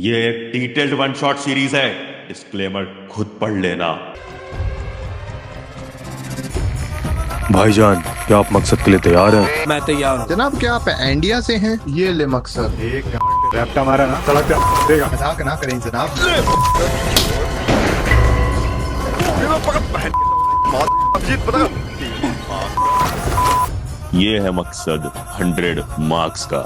ये एक detailed one shot series है, डिस्क्लेमर खुद पढ़ लेना। भाईजान, क्या आप मकसद के लिए तैयार हैं? मैं तैयार हूँ जनाब। क्या आप इंडिया से हैं? ये ले मकसद एक रैप्टा मारा ना सड़क पे देगा। मजाक ना करें जनाब। ये है मकसद 100 मार्क्स का।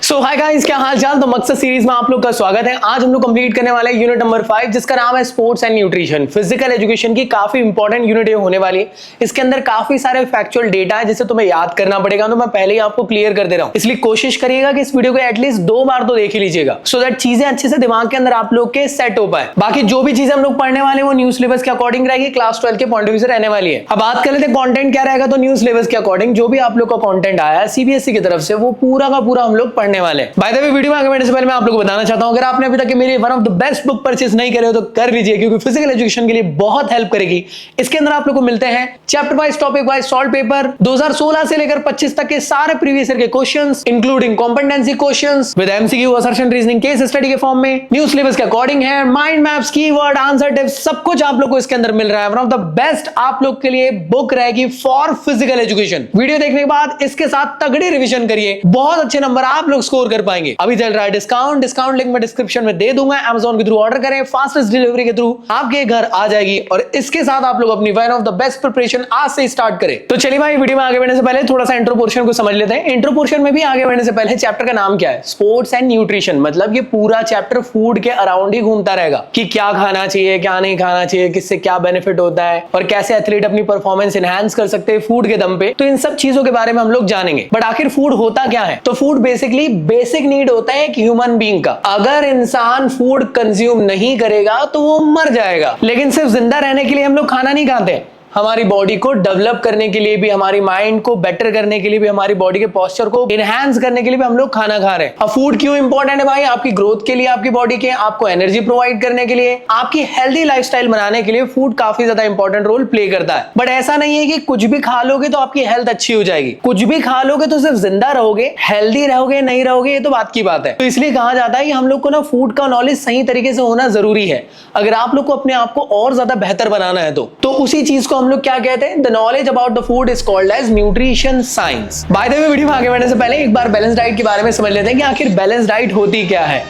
सो हाय गाइस, क्या हाल चाल। तो मकसद सीरीज में आप लोग का स्वागत है। आज हम लोग कंप्लीट करने वाले हैं यूनिट नंबर 5, जिसका नाम है sports and nutrition. Physical education की काफी इंपॉर्टेंट यूनिट होने वाली है। इसके अंदर काफी सारे फैक्चुअल डेटा है जिसे तुम्हें याद करना पड़ेगा, तो मैं पहले ही आपको क्लियर कर दे रहा हूँ। इसलिए कोशिश करिएगा कि इस वीडियो को एटलीस्ट 2 बार तो देख ही लीजिएगा, सो दैट चीजें अच्छे से दिमाग के अंदर आप लोग के सेट हो पाए। बाकी जो भी चीजें हम लोग पढ़ने वाले हैं वो न्यू सिलेबस के अकॉर्डिंग रहेगी, क्लास 12 के पॉइंट ऑफ व्यू से रहने वाली है। अब बात कर लेते हैं कंटेंट क्या रहेगा। तो न्यू सिलेबस के अकॉर्डिंग जो भी आप लोग का कंटेंट आया है सीबीएसई की तरफ से, वो पूरा का पूरा हम लोग पढ़ने वाले हैं। बाय द वे, वीडियो में आगे बढ़ने से पहले मैं आप लोगों को बताना चाहता हूं, अगर आपने अभी तक मेरी one of the best book purchase नहीं करे हो तो कर लीजिए, क्योंकि फिजिकल एजुकेशन के लिए बहुत हेल्प करेगी। इसके अंदर आप लोगों को मिलते हैं chapter wise, topic wise solve paper 2016 से लेकर 25 तक के सारे प्रीवियस ईयर के questions, including competency questions with MCQ, assertion, reasoning, case study के फॉर्म में। न्यू सिलेबस के अकॉर्डिंग है, mind maps, keyword, answer tips, सब कुछ आप लोग को इसके अंदर मिल रहा है। वन ऑफ द बेस्ट आप लोग के लिए बुक रहेगी फॉर फिजिकल एजुकेशन। वीडियो देखने के बाद इसके साथ तगड़ी रिवीजन करिए, बहुत अच्छे नंबर आप लोग स्कोर कर पाएंगे। अभी चल रहा है डिस्काउंट लिंक मैं डिस्क्रिप्शन में दे दूंगा। Amazon के थ्रू ऑर्डर करें, फास्टेस्ट डिलीवरी के थ्रू आपके घर आ जाएगी, और इसके साथ आप लोग अपनी one of the best preparation आज से स्टार्ट करें। तो चलिए भाई, वीडियो में आगे बढ़ने से पहले थोड़ा सा इंट्रो पोर्शन को समझ लेते हैं। इंट्रो पोर्शन में भी आगे बढ़ने से पहले चैप्टर का नाम क्या है? Sports and nutrition. मतलब ये पूरा चैप्टर फूड के अराउंड ही घूमता रहेगा कि क्या खाना चाहिए, क्या नहीं खाना चाहिए, किससे क्या बेनिफिट होता है, और कैसे एथलीट अपनी परफॉर्मेंस एनहांस कर सकते हैं फूड के दम पे। तो इन सब चीजों के बारे में हम लोग जानेंगे। बट आखिर फूड होता क्या है? तो फूड बेसिकली बेसिक नीड होता है एक ह्यूमन बीइंग का। अगर इंसान फूड कंज्यूम नहीं करेगा तो वो मर जाएगा। लेकिन सिर्फ जिंदा रहने के लिए हम लोग खाना नहीं खाते, हमारी बॉडी को डेवलप करने के लिए भी, हमारी माइंड को बेटर करने के लिए भी, हमारी बॉडी के पोस्चर को एनहांस करने के लिए भी हम लोग खाना खा रहे हैं। अब फूड क्यों इंपॉर्टेंट है भाई? आपकी ग्रोथ के लिए, आपकी बॉडी के, आपको एनर्जी प्रोवाइड करने के लिए, आपकी हेल्दी लाइफस्टाइल बनाने के लिए फूड काफी ज्यादा इंपॉर्टेंट रोल प्ले करता है। बट ऐसा नहीं है कि कुछ भी खा लोगे तो आपकी हेल्थ अच्छी हो जाएगी, कुछ भी खा लोगे तो सिर्फ जिंदा रहोगे, हेल्दी रहोगे नहीं रहोगे, ये तो बात की बात है। तो इसलिए कहा जाता है कि हम लोग को ना फूड का नॉलेज सही तरीके से होना जरूरी है, अगर आप लोग को अपने आप को और ज्यादा बेहतर बनाना है तो उसी चीज को हम लोग क्या कहते हैं? The knowledge about the food is called as nutrition science. By the way, video में आगे बढ़ने से पहले एक बार बैलेंस डाइट के बारे में समझ लेते हैं कि आखिर बैलेंस डाइट होती क्या है।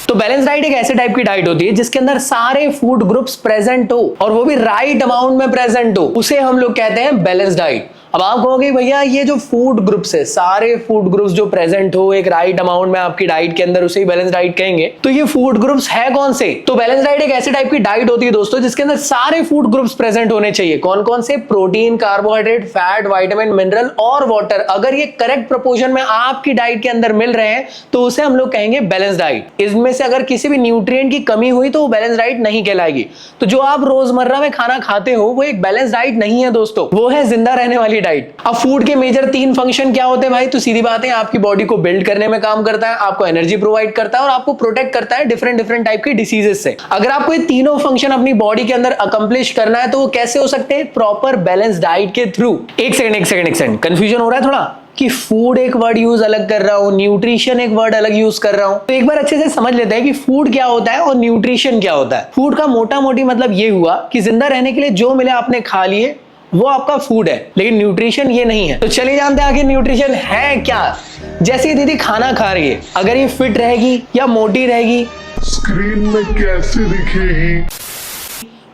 तो बैलेंस डाइट एक ऐसे टाइप की डाइट होती है जिसके अंदर सारे फूड ग्रुप्स प्रेजेंट हो, और वो भी राइट अमाउंट में प्रेजेंट हो, उसे हम लोग कहते हैं बैलेंस डाइट। अब आप कहोगे भैया ये जो फूड ग्रुप्स है, सारे फूड ग्रुप्स जो प्रेजेंट हो एक राइट अमाउंट में आपकी डाइट के अंदर, उसे ही बैलेंस डाइट कहेंगे। तो ये फूड ग्रुप्स है कौन से? तो बैलेंस डाइट एक ऐसे टाइप की डाइट होती है दोस्तों जिसके अंदर सारे फूड ग्रुप्स प्रेजेंट होने चाहिए। कौन कौन से? Protein, carbohydrate, fat, vitamin, mineral और वाटर। अगर ये करेक्ट प्रोपोर्शन में आपकी डाइट के अंदर मिल रहे हैं तो उसे हम लोग कहेंगे बैलेंस डाइट। इसमें से अगर किसी भी न्यूट्रिएंट की कमी हुई तो वो बैलेंस डाइट नहीं कहलाएगी। तो जो आप रोजमर्रा में खाना खाते हो वो एक बैलेंस डाइट नहीं है दोस्तों, वो है जिंदा रहने वाली डाइट। अब फूड के मेजर 3 फंक्शन क्या होते हैं भाई? तो सीधी बात है, आपकी बॉडी को बिल्ड करने में काम करता है, आपको एनर्जी प्रोवाइड करता है, और आपको प्रोटेक्ट करता है डिफरेंट टाइप की डिसीजेस से। अगर आपको ये तीनों फंक्शन अपनी बॉडी के अंदर अकम्प्लिश करना है तो वो कैसे हो सकते हैं? प्रॉपर बैलेंस डाइट के थ्रू। एक सेकंड, कंफ्यूजन हो रहा है थोड़ा कि फूड एक वर्ड यूज अलग कर रहा हूं, न्यूट्रिशन एक वर्ड अलग यूज कर रहा हूं। तो एक बार अच्छे से समझ लेते हैं कि फूड क्या होता है और न्यूट्रिशन क्या होता है। फूड का मोटा मोटी मतलब ये हुआ कि जिंदा रहने के लिए जो मिले आपने खा लिए, वो आपका फूड है, लेकिन न्यूट्रिशन ये नहीं है। तो चलिए जानते हैं आखिर न्यूट्रिशन है क्या। जैसे दीदी खाना खा रही है, अगर ये फिट रहेगी या मोटी रहेगी, स्क्रीन में कैसे दिखेगी,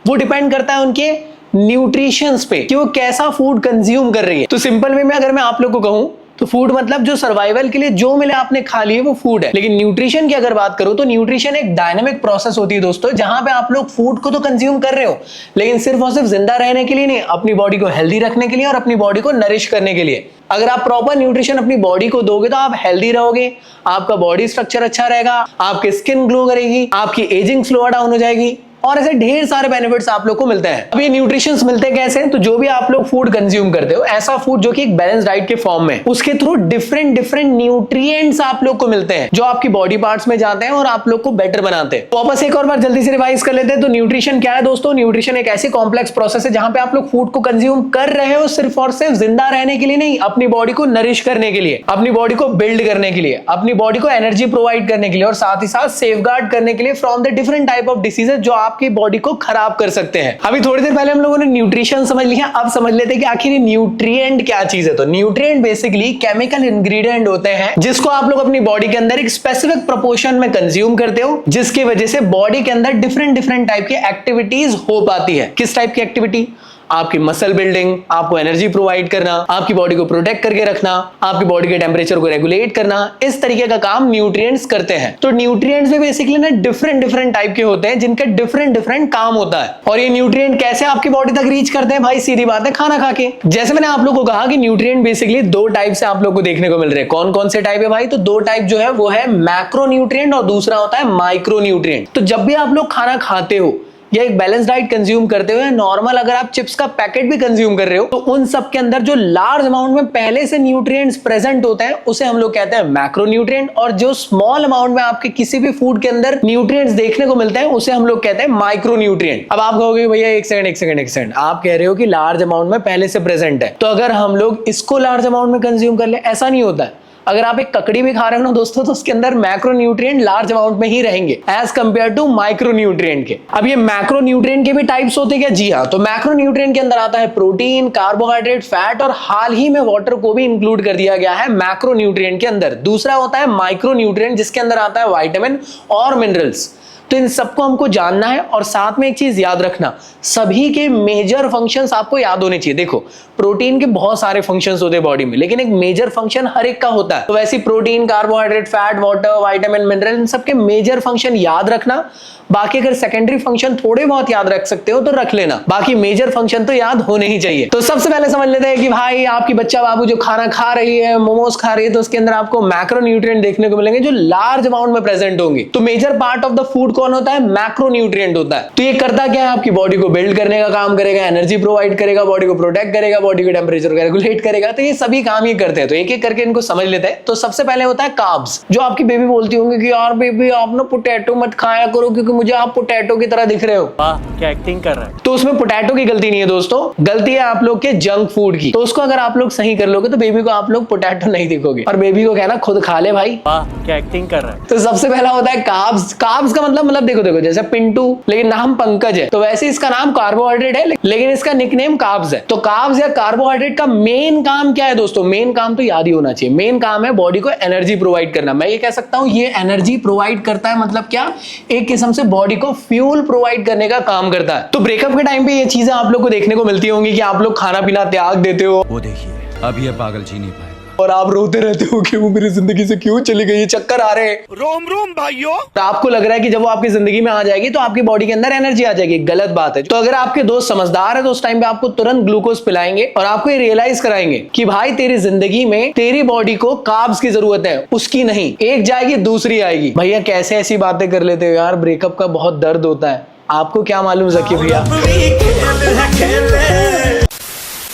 वो डिपेंड करता है उनके न्यूट्रिशंस पे कि वो कैसा फूड कंज्यूम कर रही है। तो सिंपल वे में अगर मैं आप लोग को कहूं तो फूड मतलब जो सर्वाइवल के लिए जो मिले आपने खा लिए वो फूड है। लेकिन न्यूट्रिशन की अगर बात करूं तो न्यूट्रिशन एक डायनामिक प्रोसेस होती है दोस्तों, जहां पे आप लोग फूड को तो कंज्यूम कर रहे हो, लेकिन सिर्फ और सिर्फ जिंदा रहने के लिए नहीं, अपनी बॉडी को हेल्दी रखने के लिए और अपनी बॉडी को नरिश करने के लिए। अगर आप प्रॉपर न्यूट्रिशन अपनी बॉडी को दोगे तो आप हेल्दी रहोगे, आपका बॉडी स्ट्रक्चर अच्छा रहेगा, आपकी स्किन ग्लो करेगी, आपकी एजिंग स्लो डाउन हो जाएगी, और ऐसे ढेर सारे बेनिफिट्स आप लोग को मिलते हैं। अब ये न्यूट्रिशंस मिलते कैसे? तो जो भी आप लोग फूड कंज्यूम करते हो, ऐसा फूड जो कि एक बैलेंस डाइट के फॉर्म में, उसके थ्रू डिफरेंट न्यूट्रिएंट्स आप लोग को मिलते हैं जो आपकी बॉडी पार्ट्स में जाते हैं और आप लोग को बेटर बनाते हैं। तो वापस एक और बार जल्दी से रिवाइज कर लेते हैं। तो न्यूट्रिशन क्या है दोस्तों? न्यूट्रिशन एक ऐसी कॉम्प्लेक्स प्रोसेस है जहां पे आप लोग फूड को कंज्यूम कर रहे हो सिर्फ और सिर्फ जिंदा रहने के लिए नहीं, अपनी बॉडी को नरिश करने के लिए, अपनी बॉडी को बिल्ड करने के लिए, अपनी बॉडी को एनर्जी प्रोवाइड करने के लिए और साथ ही साथ सेफगार्ड करने के लिए from the different type of diseases जो आपकी बॉडी को खराब कर सकते हैं। अभी थोड़ी देर पहले हम लोगों ने न्यूट्रिशन समझ लिया, अब समझ लेते हैं कि आखिर न्यूट्रिएंट क्या चीज है। तो न्यूट्रिएंट बेसिकली केमिकल इंग्रेडिएंट होते हैं जिसको आप लोग अपनी बॉडी के अंदर एक स्पेसिफिक प्रोपोर्शन में कंज्यूम करते हो, जिसकी वजह से बॉडी के अंदर डिफरेंट टाइप की एक्टिविटीज हो पाती है। किस टाइप की एक्टिविटी? आपकी मसल बिल्डिंग, आपको एनर्जी प्रोवाइड करना, आपकी बॉडी को प्रोटेक्ट करके रखना, आपकी बॉडी के टेम्परेचर को रेगुलेट करना, इस तरीके का काम न्यूट्रिएंट्स करते हैं। तो न्यूट्रिएंट्स भी बेसिकली ना डिफरेंट टाइप के होते हैं जिनका डिफरेंट काम होता है। और ये न्यूट्रिएंट कैसे आपकी बॉडी तक रीच करते हैं? भाई सीधी बात है, खाना खा के। जैसे मैंने आप लोग को कहा कि न्यूट्रिएंट बेसिकली दो टाइप से आप लोग को देखने को मिल रहे हैं। कौन कौन से टाइप है भाई? तो दो टाइप जो है वो है मैक्रो न्यूट्रिएंट और दूसरा होता है माइक्रो न्यूट्रिएंट। तो जब भी आप लोग खाना खाते हो या एक बैलेंस डाइट कंज्यूम करते हुए नॉर्मल अगर आप चिप्स का पैकेट भी कंज्यूम कर रहे हो, तो उन सब के अंदर जो लार्ज अमाउंट में पहले से न्यूट्रिएंट्स प्रेजेंट होते हैं उसे हम लोग कहते हैं मैक्रो न्यूट्रिएंट, और जो स्मॉल अमाउंट में आपके किसी भी फूड के अंदर न्यूट्रिएंट्स देखने को मिलते हैं उसे हम लोग कहते हैं माइक्रो न्यूट्रिएंट। अब आप कहोगे भैया एक सेकंड, आप कह रहे हो कि लार्ज अमाउंट में पहले से प्रेजेंट है, तो अगर हम लोग इसको लार्ज अमाउंट में कंज्यूम कर ले, ऐसा नहीं होता है। अगर आप एक ककड़ी भी खा रहे हो ना दोस्तों, तो उसके अंदर मैक्रो न्यूट्रिएंट लार्ज अमाउंट में ही रहेंगे as compared to micro nutrient के। अब ये मैक्रो न्यूट्रिएंट के भी टाइप्स होते हैं क्या? जी हाँ। तो मैक्रो न्यूट्रिएंट के अंदर आता है प्रोटीन, कार्बोहाइड्रेट, फैट और हाल ही में वाटर को भी इंक्लूड कर दिया गया है मैक्रो न्यूट्रिएंट के अंदर। दूसरा होता है माइक्रो न्यूट्रिएंट जिसके अंदर आता है विटामिन और मिनरल्स। तो इन सबको हमको जानना है और साथ में एक चीज याद रखना, सभी के मेजर फंक्शंस आपको याद होने चाहिए। देखो प्रोटीन के बहुत सारे फंक्शंस होते हैं बॉडी में, लेकिन एक मेजर फंक्शन हर एक का होता है। तो वैसे protein, carbohydrate, fat, water, vitamin, mineral, इन सबके मेजर फंक्शन याद रखना। बाकी अगर सेकेंडरी फंक्शन थोड़े बहुत याद रख सकते हो तो रख लेना, बाकी मेजर फंक्शन तो याद होने ही चाहिए। तो सबसे पहले समझ लेते हैं कि भाई आपकी बच्चा बाबू जो खाना खा रही है, मोमोज खा रही है, तो उसके अंदर आपको मैक्रो न्यूट्रिएंट देखने को मिलेंगे जो लार्ज अमाउंट में प्रेजेंट होंगे। तो major part of the food कौन होता है? मैक्रो न्यूट्रिएंट होता है। तो ये करता क्या है? आपकी बॉडी को बिल्ड करने का काम करेगा, एनर्जी प्रोवाइड करेगा, बॉडी को प्रोटेक्ट करेगा, बॉडी के टेम्परेचर को रेगुलेट करेगा। तो ये सभी काम ये करते हैं। तो एक एक करके इनको समझ लेते हैं। तो सबसे पहले होता है कार्ब्स, जो आपकी बेबी बोलती होंगी कि यार बेबी आप ना पोटैटो मत खाया करो क्योंकि मुझे आप पोटैटो की तरह दिख रहे हो। क्या एक्टिंग कर रहा है? तो उसमें पोटैटो की गलती नहीं है दोस्तों, गलती है आप लोग के जंक फूड की। तो उसको अगर आप लोग सही कर लोगे तो बेबी को आप लोग पोटैटो नहीं दिखोगे, और बेबी को कहना खुद खा ले भाई। क्या एक्टिंग कर रहा है? तो सबसे पहला होता है कार्ब्स। कार्ब्स का मतलब देखो जैसे पिंटू लेकिन नाम पंकज है, तो वैसे इसका नाम कार्बोहाइड्रेट है लेकिन इसका निकनेम कार्ब्स है। तो कार्ब्स या कार्बोहाइड्रेट का मेन काम क्या है दोस्तों? मेन काम तो याद ही होना चाहिए, मेन काम है बॉडी को एनर्जी प्रोवाइड करना। मैं ये कह सकता हूं ये एनर्जी प्रोवाइड करता है, मतलब क्या? एक किस्म से बॉडी को फ्यूल प्रोवाइड करने का काम करता है। तो ब्रेकअप के टाइम पे ये चीजें आप लोग को देखने को मिलती होंगी कि आप लोग खाना पीना त्याग देते हो, वो देखिए अब ये पागल जी नहीं पाएगा, और आप रोते रहते हो कि वो मेरी जिंदगी से क्यों चली गई, चक्कर आ रहे हैं। रोम रोम भाइयों। तो आपको लग रहा है कि जब वो आपकी जिंदगी में आ जाएगी तो आपकी बॉडी के अंदर एनर्जी आ जाएगी। गलत बात है। तो अगर आपके दोस्त समझदार है तो उस टाइम पे आपको तुरंत ग्लूकोज पिलाएंगे और आपको ये रियलाइज कराएंगे कि भाई तेरी जिंदगी में तेरी बॉडी को कार्ब्स की जरूरत है, उसकी नहीं। एक जाएगी दूसरी आएगी। भैया कैसे ऐसी बातें कर लेते हो यार, ब्रेकअप का बहुत दर्द होता है, आपको क्या मालूम जकी भैया।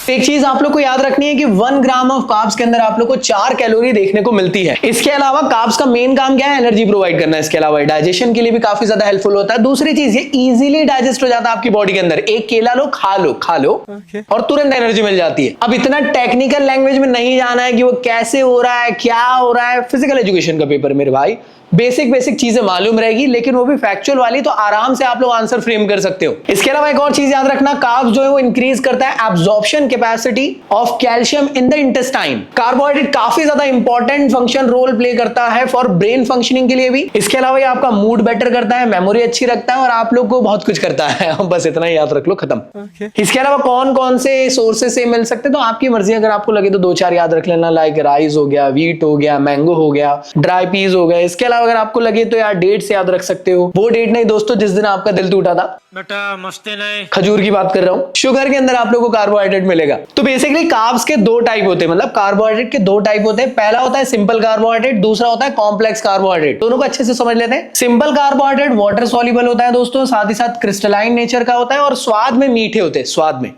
एक चीज आप लोग को याद रखनी है कि 1 ग्राम ऑफ कार्ब्स के अंदर आप लोग को 4 कैलोरी देखने को मिलती है। इसके अलावा कार्ब्स का मेन काम क्या है? एनर्जी प्रोवाइड करना। इसके अलावा डाइजेशन के लिए भी काफी ज्यादा हेल्पफुल होता है। दूसरी चीज ये इजीली डाइजेस्ट हो जाता है आपकी बॉडी के अंदर। एक केला लो, खा लो और तुरंत एनर्जी मिल जाती है। अब इतना टेक्निकल लैंग्वेज में नहीं जाना है कि वो कैसे हो रहा है, क्या हो रहा है। फिजिकल एजुकेशन का पेपर मेरे भाई, बेसिक चीजें मालूम रहेगी, लेकिन वो भी फैक्चुअल वाली, तो आराम से आप लोग आंसर फ्रेम कर सकते हो। इसके अलावा एक और चीज याद रखना, कार्ब्स जो है वो इंक्रीज करता है absorption capacity of calcium in the intestine. Carbohydrate काफी ज्यादा इंपॉर्टेंट फंक्शन रोल प्ले करता है फॉर ब्रेन फंक्शनिंग के लिए भी। इसके अलावा ये आपका मूड बेटर करता है, मेमोरी अच्छी रखता है और आप लोग को बहुत कुछ करता है। बस इतना ही याद रख लो, खत्म। इसके अलावा कौन कौन से सोर्सेस से मिल सकते, तो आपकी मर्जी, अगर आपको लगे तो 2-4 याद रख लेना, लाइक राइस हो गया, व्हीट हो गया, मैंगो हो गया, ड्राई पीस हो गया। इसके अलावा अगर आपको लगे तो यार डेट से याद रख सकते हो। वो डेट नहीं दोस्तों जिस दिन आपका दिल टूटा था, बेटा मस्ते नहीं, खजूर की बात कर रहा हूं। शुगर के अंदर आप लोगों को कार्बोहाइड्रेट मिलेगा। रहेगा। तो बेसिकली कार्ब्स के दो टाइप होते हैं, मतलब कार्बोहाइड्रेट के दो टाइप होते हैं। पहला होता है सिंपल कार्बोहाइड्रेट, दूसरा होता है कॉम्प्लेक्स कार्बोहाइड्रेट। दोनों को अच्छे से समझ लेते हैं। सिंपल कार्बोहाइड्रेट वाटर सॉल्युबल होता है दोस्तों, साथ ही साथ क्रिस्टलाइन नेचर का होता है और स्वाद में मीठे होते हैं, स्वाद में।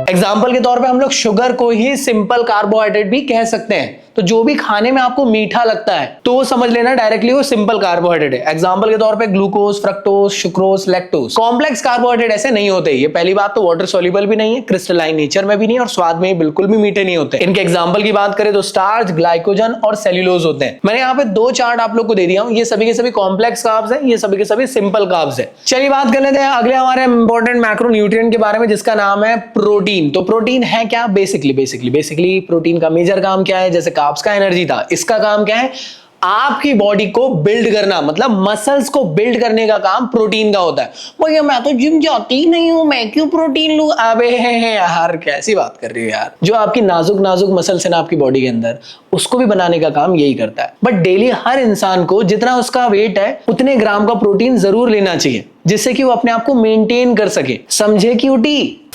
एग्जाम्पल के तौर पे हम लोग शुगर को ही सिंपल कार्बोहाइड्रेट भी कह सकते हैं। तो जो भी खाने में आपको मीठा लगता है तो वो समझ लेना डायरेक्टली वो सिंपल कार्बोहाइड्रेट है। एग्जांपल के तौर पे glucose, fructose, sucrose, lactose. Complex carbohydrate ऐसे नहीं होते। ये पहली बात तो वाटर सॉल्युबल भी नहीं है, क्रिस्टलाइन नेचर में भी नहीं और स्वाद में बिल्कुल भी मीठे नहीं होते। इनके एग्जांपल की बात करें तो स्टार्च, ग्लाइकोजन और सेल्यूलोज होते हैं। मैंने यहाँ पे दो चार्ट आप लोग को दे दिया हूं, ये सभी के सभी कॉम्प्लेक्स कार्ब्स है, ये सभी के सभी सिंपल कार्ब्स है। चलिए बात कर लेते हैं अगले हमारे इंपॉर्टेंट मैक्रोन्यूट्रिएंट के बारे में, जिसका नाम है प्रोटीन। तो प्रोटीन है क्या? बेसिकली प्रोटीन का मेजर काम क्या है? जैसे कार्ब्स का एनर्जी था, इसका काम क्या है? आपकी बॉडी को बिल्ड करना, मतलब मसल्स को बिल्ड करने का काम प्रोटीन का होता है। भैया मैं तो जिम जाती ही नहीं हूं, मैं क्यों प्रोटीन लूं? अबे यार कैसी बात कर रही हो यार। जो आपकी नाजुक नाजुक मसल्स है ना आपकी बॉडी के अंदर, उसको भी बनाने का काम यही करता है। बट डेली हर इंसान को जितना उसका वेट है उतने ग्राम का प्रोटीन जरूर लेना चाहिए, जिससे कि वो अपने आप को मेंटेन कर सके। समझे क्यूटी?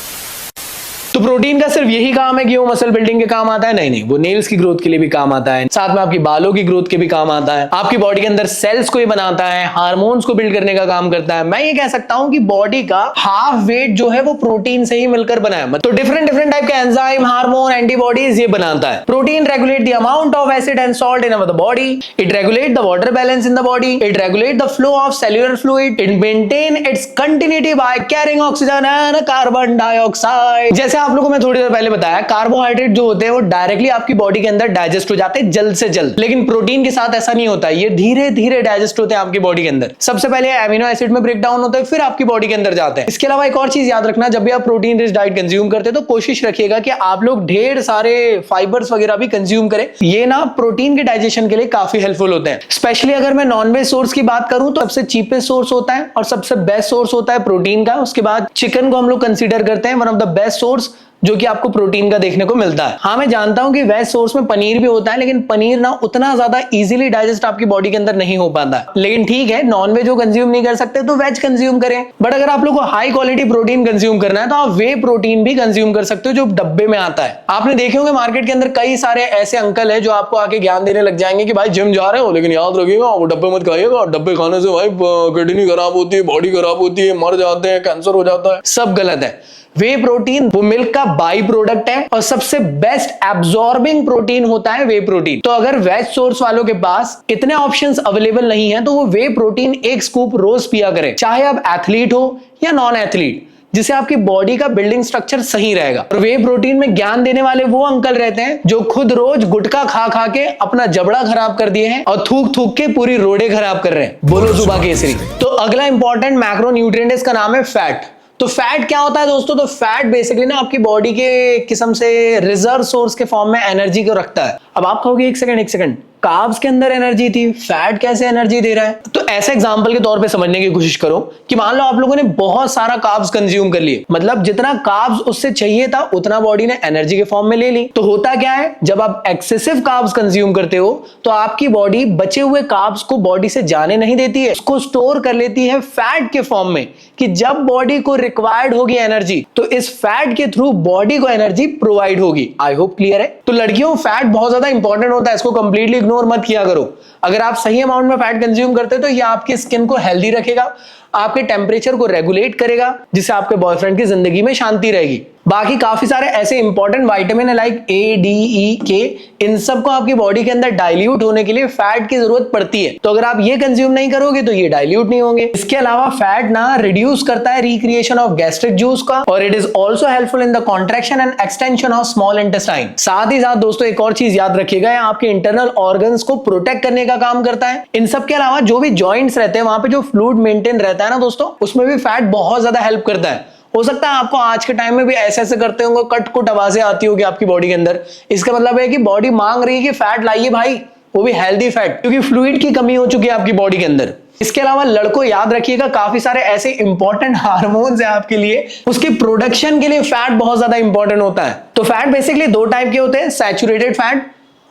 तो प्रोटीन का सिर्फ यही काम है कि वो मसल बिल्डिंग के काम आता है? नहीं, वो नेल्स की ग्रोथ के लिए भी काम आता है, साथ में आपकी बालों की ग्रोथ के भी काम आता है, आपकी बॉडी के अंदर सेल्स को ये बनाता है, हार्मोन्स को बिल्ड करने का काम करता है। मैं ये कह सकता हूं कि बॉडी का हाफ वेट जो है वो प्रोटीन से ही मिलकर बना है। तो डिफरेंट टाइप के एंजाइम, हार्मोन, एंटीबॉडीज ये बनाता है। Protein regulate the amount of acid and salt in our body, it regulate the water balance in the body, it regulate the flow of cellular fluid, it maintain its continuity by carrying oxygen and carbon dioxide. जैसे आप लोगों को मैं थोड़ी देर पहले बताया, carbohydrate जो होते हैं वो डायरेक्टली आपकी बॉडी के अंदर डाइजेस्ट हो जाते हैं जल्द से जल्द, लेकिन प्रोटीन के साथ ऐसा नहीं होता। ये धीरे धीरे डाइजेस्ट होते हैं आपकी बॉडी के अंदर। सबसे पहले एमिनो एसिड में ब्रेक डाउन होते हैं, फिर आपकी बॉडी के अंदर जाते हैं। इसके अलावा एक और चीज याद रखना, जब भी आप प्रोटीन रिच डाइट कंज्यूम करते हैं तो कोशिश रखिएगा कि आप लोग ढेर सारे फाइबर्स वगैरह भी कंज्यूम करें। ये ना प्रोटीन के डाइजेशन के लिए काफी हेल्पफुल होते हैं। स्पेशली अगर मैं नॉनवेज सोर्स की बात करूं तो सबसे चीपेस्ट सोर्स होता है और सबसे बेस्ट सोर्स होता है प्रोटीन का। उसके बाद चिकन को हम लोग कंसीडर करते हैं one of the best source जो कि आपको प्रोटीन का देखने को मिलता है। हाँ मैं जानता हूं कि वेज सोर्स में पनीर भी होता है, लेकिन पनीर ना उतना ज्यादा इजीली डाइजेस्ट आपकी बॉडी के अंदर नहीं हो पाता। लेकिन ठीक है, नॉनवेज जो कंज्यूम नहीं कर सकते तो वेज कंज्यूम करें। बट अगर आप लोग को हाई क्वालिटी प्रोटीन कंज्यूम करना है तो आप वे प्रोटीन भी कंज्यूम कर सकते हो जो डब्बे में आता है। आपने देखे होंगे मार्केट के अंदर कई सारे ऐसे अंकल है जो आपको आके ज्ञान देने लग जाएंगे कि भाई जिम जा रहे हो लेकिन याद रखिएगा वो डब्बे मत खाइएगा, डब्बे खाने से भाई किडनी खराब होती है, बॉडी खराब होती है, मर जाते हैं, कैंसर हो जाता है। सब गलत है। वे प्रोटीन वो मिल्क का बाई प्रोडक्ट है और सबसे बेस्ट एब्जॉर्बिंग प्रोटीन होता है वे प्रोटीन। तो अगर वेज सोर्स वालों के पास इतने ऑप्शंस अवेलेबल नहीं है तो वो वे प्रोटीन एक स्कूप रोज पिया करें, चाहे आप एथलीट हो या नॉन एथलीट, जिससे आपकी बॉडी का बिल्डिंग स्ट्रक्चर सही रहेगा। और वे प्रोटीन में ज्ञान देने वाले वो अंकल रहते हैं जो खुद रोज गुटखा खा खा के अपना जबड़ा खराब कर दिए हैं और थूक थूक के पूरी रोडे खराब कर रहे हैं। बोलो जुबा केसरी। तो अगला इंपॉर्टेंट मैक्रोन्यूट्रिएंट इसका नाम है फैट। तो फैट क्या होता है दोस्तों? तो फैट बेसिकली ना आपकी बॉडी के किस्म से रिजर्व सोर्स के फॉर्म में एनर्जी को रखता है। अब आप कहोगे एक सेकंड, कार्ब्स के अंदर एनर्जी थी, फैट कैसे एनर्जी दे रहा है? तो ऐसे एग्जांपल के तौर पे समझने की कोशिश करो कि मान लो आप लोगों ने बहुत सारा कार्ब्स कंज्यूम कर लिए, मतलब जितना कार्ब्स उससे चाहिए था उतना बॉडी ने एनर्जी के फॉर्म में ले ली। तो होता क्या है, जब आप एक्सेसिव कार्ब्स कंज्यूम करते हो तो आपकी बॉडी बचे हुए कार्ब्स को बॉडी से जाने नहीं देती है, उसको स्टोर कर लेती है फैट के फॉर्म में, कि जब बॉडी को रिक्वायर्ड होगी एनर्जी तो इस फैट के थ्रू बॉडी को एनर्जी प्रोवाइड होगी। आई होप क्लियर है। तो लड़कियों, फैट बहुत ज्यादा इंपॉर्टेंट होता है, इसको कंप्लीटली इग्नोर मत किया करो। अगर आप सही अमाउंट में फैट कंज्यूम करते हो तो ये आपकी स्किन को हेल्दी रखेगा, आपके टेम्परेचर को रेगुलेट करेगा, जिससे आपके बॉयफ्रेंड की जिंदगी में शांति रहेगी। बाकी काफी सारे ऐसे इंपॉर्टेंट विटामिन है लाइक ए, डी, ई, के, इन सब को आपकी बॉडी के अंदर डाइल्यूट होने के लिए फैट की जरूरत पड़ती है। तो अगर आप ये कंज्यूम नहीं करोगे तो ये डाइल्यूट नहीं होंगे। इसके अलावा फैट ना रिड्यूस करता है रिक्रिएशन ऑफ गैस्ट्रिक जूस का, और it is also helpful in the contraction and extension of small intestine. साथ ही साथ दोस्तों एक और चीज याद रखिएगा, आपके इंटरनल ऑर्गन्स को प्रोटेक्ट करने का काम करता है। इन सब के अलावा जो भी जॉइंट्स रहते हैं वहां पे जो फ्लूइड मेंटेन रहता है ना दोस्तों, उसमें भी फैट बहुत ज्यादा हेल्प करता है। हो सकता है आपको आज के टाइम में भी ऐसे करते होंगे, कट कुट आवाजें आती होगी आपकी बॉडी के अंदर। इसका मतलब है कि बॉडी मांग रही है कि फैट लाइए भाई, वो भी हेल्दी फैट, क्योंकि फ्लूइड की कमी हो चुकी है आपकी बॉडी के अंदर। इसके अलावा लड़कों याद रखिएगा, काफी सारे ऐसे इंपॉर्टेंट हार्मोन्स हैं आपके लिए, उसकी प्रोडक्शन के लिए फैट बहुत ज्यादा इंपॉर्टेंट होता है। तो फैट बेसिकली दो टाइप के होते हैं, सैचुरेटेड फैट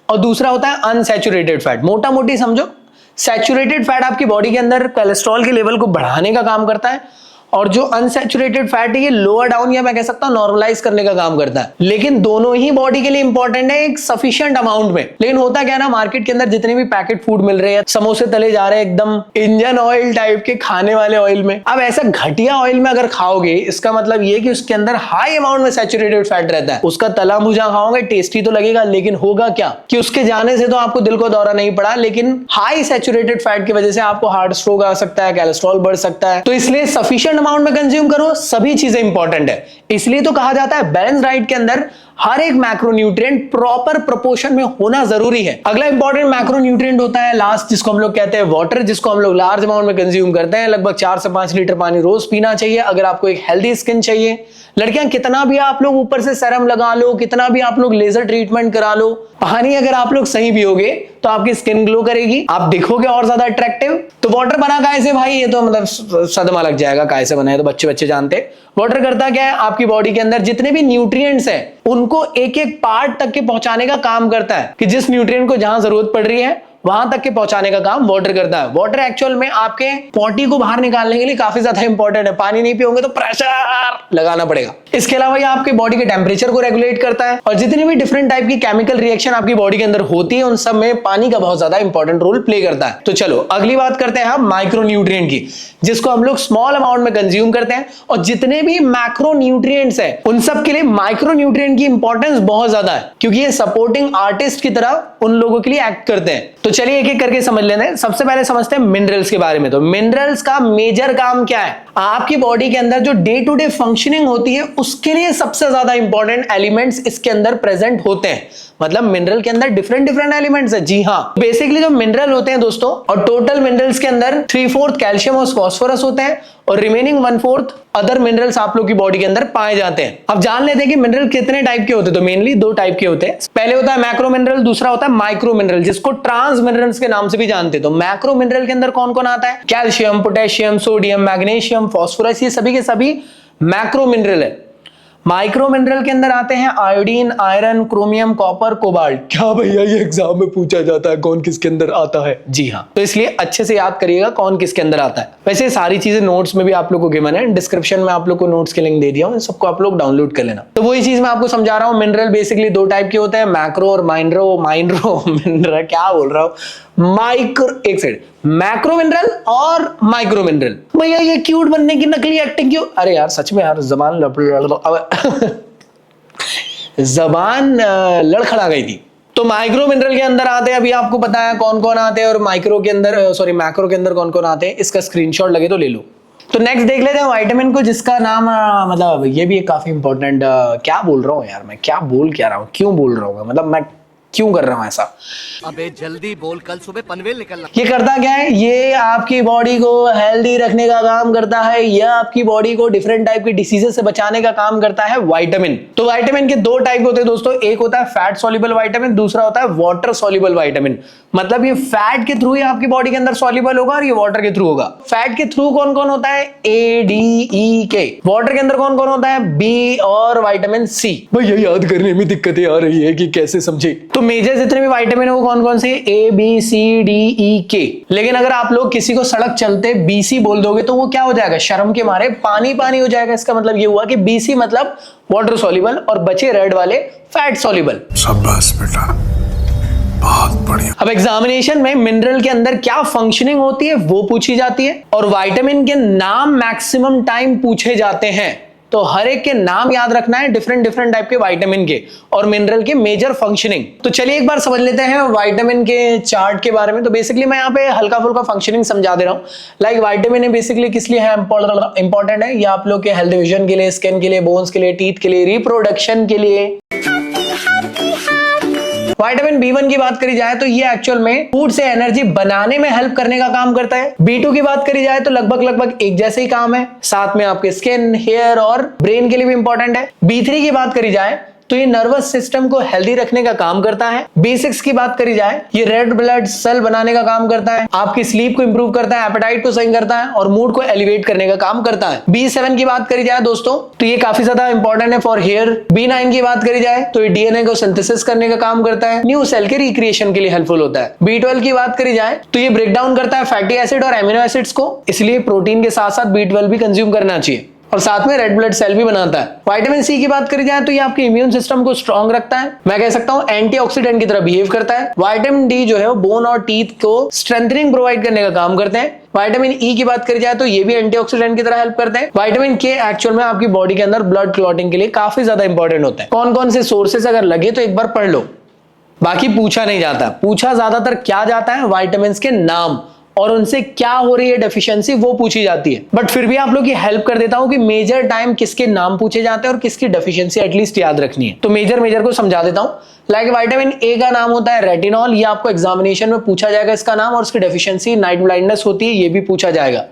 और दूसरा होता है अनसैचुरेटेड फैट। मोटा मोटी समझो, सैचुरेटेड फैट आपकी बॉडी के अंदर कोलेस्ट्रॉल के लेवल को बढ़ाने का काम करता है और जो अनसैचुरेटेड फैट है ये लोअर डाउन या मैं कह सकता हूं नॉर्मलाइज करने का काम करता है। लेकिन दोनों ही बॉडी के लिए इंपॉर्टेंट है एक सफिशिएंट अमाउंट में। लेकिन होता क्या है ना, मार्केट के अंदर जितने भी पैकेट फूड मिल रहे हैं, समोसे तले जा रहे हैं एकदम इंजन ऑयल टाइप के खाने वाले ऑयल में। अब ऐसा घटिया ऑयल में अगर खाओगे, इसका मतलब ये कि उसके अंदर हाई अमाउंट में सैचुरेटेड फैट रहता है। उसका तला भुजा खाओगे टेस्टी तो लगेगा, लेकिन होगा क्या कि उसके जाने से तो आपको दिल को दौरा नहीं पड़ा, लेकिन हाई सैचुरेटेड फैट की वजह से आपको हार्ट स्ट्रोक आ सकता है, कोलेस्ट्रॉल बढ़ सकता है। तो इसलिए सफिशिएंट अमाउंट में कंज्यूम करो, सभी चीजें इंपॉर्टेंट है। इसलिए तो कहा जाता है बैलेंस डाइट के अंदर हर एक मैक्रोन्यूट्रिएंट प्रॉपर प्रोपोर्शन में होना जरूरी है। अगला इंपॉर्टेंट मैक्रोन्यूट्रिएंट होता है लास्ट, जिसको हम लोग कहते हैं वाटर, जिसको हम लोग लार्ज अमाउंट में कंज्यूम करते हैं। लगभग 4 से 5 लीटर पानी रोज पीना चाहिए अगर आपको एक हेल्दी स्किन चाहिए। लड़कियां कितना भी आप लोग ऊपर से सेरम लगा लो, कितना भी आप लोग लेजर ट्रीटमेंट करा लो, पानी अगर आप लोग सही पियोगे तो आपकी स्किन ग्लो करेगी, आप दिखोगे और ज्यादा अट्रैक्टिव। तो वाटर बना काय से भाई, ये तो मतलब सदमा लग जाएगा काय से बना है, तो बच्चे जानते। वाटर करता क्या है, आपकी बॉडी के अंदर जितने भी न्यूट्रिएंट्स हैं उनको एक एक पार्ट तक के पहुंचाने का काम करता है, कि जिस न्यूट्रिएंट को जहां जरूरत पड़ रही है वहां तक के पहुंचाने का काम वाटर करता है। वाटर एक्चुअल में आपके पॉटी को बाहर निकालने के लिए काफी ज्यादा इंपॉर्टेंट है। पानी नहीं पियोगे तो प्रेशर लगाना पड़ेगा। इसके अलावा ये आपके बॉडी के टेम्परेचर को रेगुलेट करता है, और जितनी भी डिफरेंट टाइप की केमिकल रिएक्शन आपकी बॉडी के अंदर होती है उन सब में पानी का बहुत ज्यादा इंपॉर्टेंट रोल प्ले करता है। तो चलो अगली बात करते हैं हम माइक्रोन्यूट्रिएंट की, जिसको हम लोग स्मॉल अमाउंट में कंज्यूम करते हैं। और जितने भी मैक्रोन्यूट्रिएंट्स हैं उन सब के लिए माइक्रोन्यूट्रिएंट की इंपॉर्टेंस बहुत ज्यादा है, क्योंकि ये सपोर्टिंग आर्टिस्ट की तरह उन लोगों के लिए एक्ट करते हैं। तो चलिए एक एक करके समझ लेते हैं। सबसे पहले समझते हैं मिनरल्स के बारे में। तो मिनरल्स का मेजर काम क्या है, आपकी बॉडी के अंदर जो डे टू डे फंक्शनिंग होती है उसके लिए सबसे ज्यादा इंपॉर्टेंट एलिमेंट्स इसके अंदर प्रेजेंट होते हैं। मतलब मिनरल के अंदर डिफरेंट एलिमेंट्स है। जी हाँ, बेसिकली जो मिनरल होते हैं दोस्तों, और टोटल मिनरल्स के अंदर 3/4 कैल्शियम और फास्फोरस होते हैं, और रिमेनिंग 1/4 अदर मिनरल्स आप लोग की बॉडी के अंदर पाए जाते हैं। अब जान लेते हैं कि मिनरल कितने टाइप के होते हैं। तो मेनली 2 टाइप के होते हैं। पहले होता है मैक्रो मिनरल, दूसरा होता है माइक्रो मिनरल, जिसको ट्रांस मिनरल्स के नाम से भी जानते हैं। तो मैक्रो मिनरल के अंदर कौन कौन आता है, calcium, potassium, sodium, magnesium, phosphorus, ये सभी के सभी मैक्रो मिनरल है। माइक्रो मिनरल के अंदर आते हैं iodine, iron, chromium, copper, cobalt. क्या भैया ये एग्जाम में पूछा जाता है कौन किसके अंदर आता है? जी हाँ, तो इसलिए अच्छे से याद करिएगा कौन किसके अंदर आता है। वैसे सारी चीजें नोट्स में भी आप लोग को गिवन है, डिस्क्रिप्शन में आप लोग को नोट्स के लिंक दे दिया हूं, सबको आप लोग डाउनलोड कर लेना। तो वही चीज मैं आपको समझा रहा हूं। मिनरल बेसिकली 2 टाइप के होते हैं, मैक्रो और मिनरल क्या बोल रहा हूं, एक सेकंड, मैक्रो मिनरल और माइक्रो मिनरल। भैया ये क्यूट बनने की नकली एक्टिंग क्यों? अरे यार सच में यार जबान लड़खड़ा गई थी। तो माइक्रो मिनरल के अंदर आते हैं, अभी आपको पता है कौन कौन आते हैं, और मैक्रो के अंदर कौन कौन आते हैं। इसका स्क्रीनशॉट लगे तो ले लो। तो नेक्स्ट देख लेते हैं विटामिन को, जिसका नाम मतलब ये भी एक काफी इंपॉर्टेंट, क्या बोल रहा हूँ यार मैं, क्या बोल क्या रहा हूँ, क्यों बोल रहा हूँ, मतलब मैं क्यों कर रहा हूं ऐसा। अबे जल्दी बोल, कल सुबह पनवेल निकलना। ये करता क्या है, ये आपकी बॉडी को हेल्दी रखने का काम करता है, यह आपकी बॉडी को डिफरेंट टाइप की डिसीजेस से बचाने का काम करता है विटामिन। तो विटामिन के 2 टाइप होते हैं दोस्तों, एक होता है फैट सॉल्युबल विटामिन, दूसरा होता है वाटर सॉल्युबल विटामिन। मतलब ये फैट के थ्रू ही आपकी बॉडी के अंदर सॉल्युबल होगा और ये वाटर के थ्रू होगा। फैट के थ्रू कौन कौन होता है, A, D, E, K। Water के अंदर कौन कौन होता है, B और विटामिन C। भैया याद करने में दिक्कतें आ रही है कि कैसे समझे। तो मेजर जितने भी विटामिन है वो कौन कौन से, A, B, C, D, E, K। लेकिन अगर आप लोग किसी को सड़क चलते BC बोल दोगे तो वो क्या हो जाएगा, शर्म के मारे पानी पानी हो जाएगा। इसका मतलब ये हुआ कि BC मतलब वाटर सॉल्युबल, और बचे रेड वाले फैट सॉल्युबल। शाबाश बेटा, बहुत बढ़िया। अब एग्जामिनेशन में मिनरल के अंदर क्या फंक्शनिंग होती है वो पूछी जाती है, और विटामिन के नाम मैक्सिमम टाइम पूछे जाते हैं। तो हर एक के नाम याद रखना है, डिफरेंट टाइप के विटामिन के और मिनरल के मेजर फंक्शनिंग। तो चलिए एक बार समझ लेते हैं विटामिन के चार्ट के बारे में। तो बेसिकली मैं यहाँ पे हल्का फुल्का फंक्शनिंग समझा दे रहा हूँ। लाइक विटामिन बेसिकली किस लिए है इंपॉर्टेंट है, ये आप लोग के हेल्थ विजन के लिए, स्किन के लिए, बोन्स के लिए, टीथ के लिए, रिप्रोडक्शन के लिए। विटामिन B1 की बात करी जाए तो ये एक्चुअल में फूड से एनर्जी बनाने में हेल्प करने का काम करता है। B2 की बात करी जाए तो लगभग एक जैसे ही काम है, साथ में आपके स्किन, हेयर और ब्रेन के लिए भी इंपॉर्टेंट है। B3 की बात करी जाए तो ये नर्वस सिस्टम को हेल्दी रखने का काम करता है। B6 की बात करी जाए, ये रेड ब्लड सेल बनाने का काम करता है, आपकी स्लीप को इंप्रूव करता है, एपेटाइट को सही करता है और मूड को एलिवेट करने का काम करता है। B7 की बात करी जाए दोस्तों, तो ये काफी ज्यादा इंपॉर्टेंट है फॉर हेयर। B9 की बात करी जाए तो ये डीएनए को सिंथेसिस करने का काम करता है, न्यू सेल के रिक्रिएशन के लिए हेल्पफुल होता है। B12 की बात करी जाए तो ये ब्रेक डाउन करता है फैटी एसिड और एमिनो एसिड्स को, इसलिए प्रोटीन के साथ साथ B12 भी कंज्यूम करना चाहिए और साथ में रेड ब्लड सेल भी बनाता है। विटामिन सी की बात करी जाए तो ये आपके इम्यून सिस्टम को स्ट्रांग रखता है, मैं कह सकता हूं एंटीऑक्सीडेंट की तरह बिहेव करता है। विटामिन डी जो है वो बोन और टीथ को स्ट्रेंथनिंग प्रोवाइड करने का काम करते हैं। विटामिन ई की बात करी जाए तो ये भी एंटीऑक्सीडेंट की तरह हेल्प करते हैं। विटामिन के एक्चुअल में आपकी बॉडी के अंदर ब्लड क्लॉटिंग के लिए काफी ज्यादा इंपॉर्टेंट होता है। कौन कौन से सोर्सेस अगर लगे तो एक बार पढ़ लो, बाकी पूछा नहीं जाता। पूछा ज्यादातर क्या जाता है, विटामिन के नाम और उनसे क्या हो रही है डेफिशिएंसी वो पूछी जाती है। बट फिर भी आप लोग की हेल्प कर देता हूं कि मेजर टाइम किसके नाम पूछे जाते हैं और किसकी डेफिशिएंसी एटलीस्ट याद रखनी है। तो मेजर को समझा देता हूं। लाइक विटामिन ए का नाम होता है रेटिनॉल, ये आपको एग्जामिनेशन में पूछा जाएगा इसका नाम, और उसकी डेफिशिएंसी नाइट ब्लाइंडनेस होती है, ये भी पूछा जाएगा।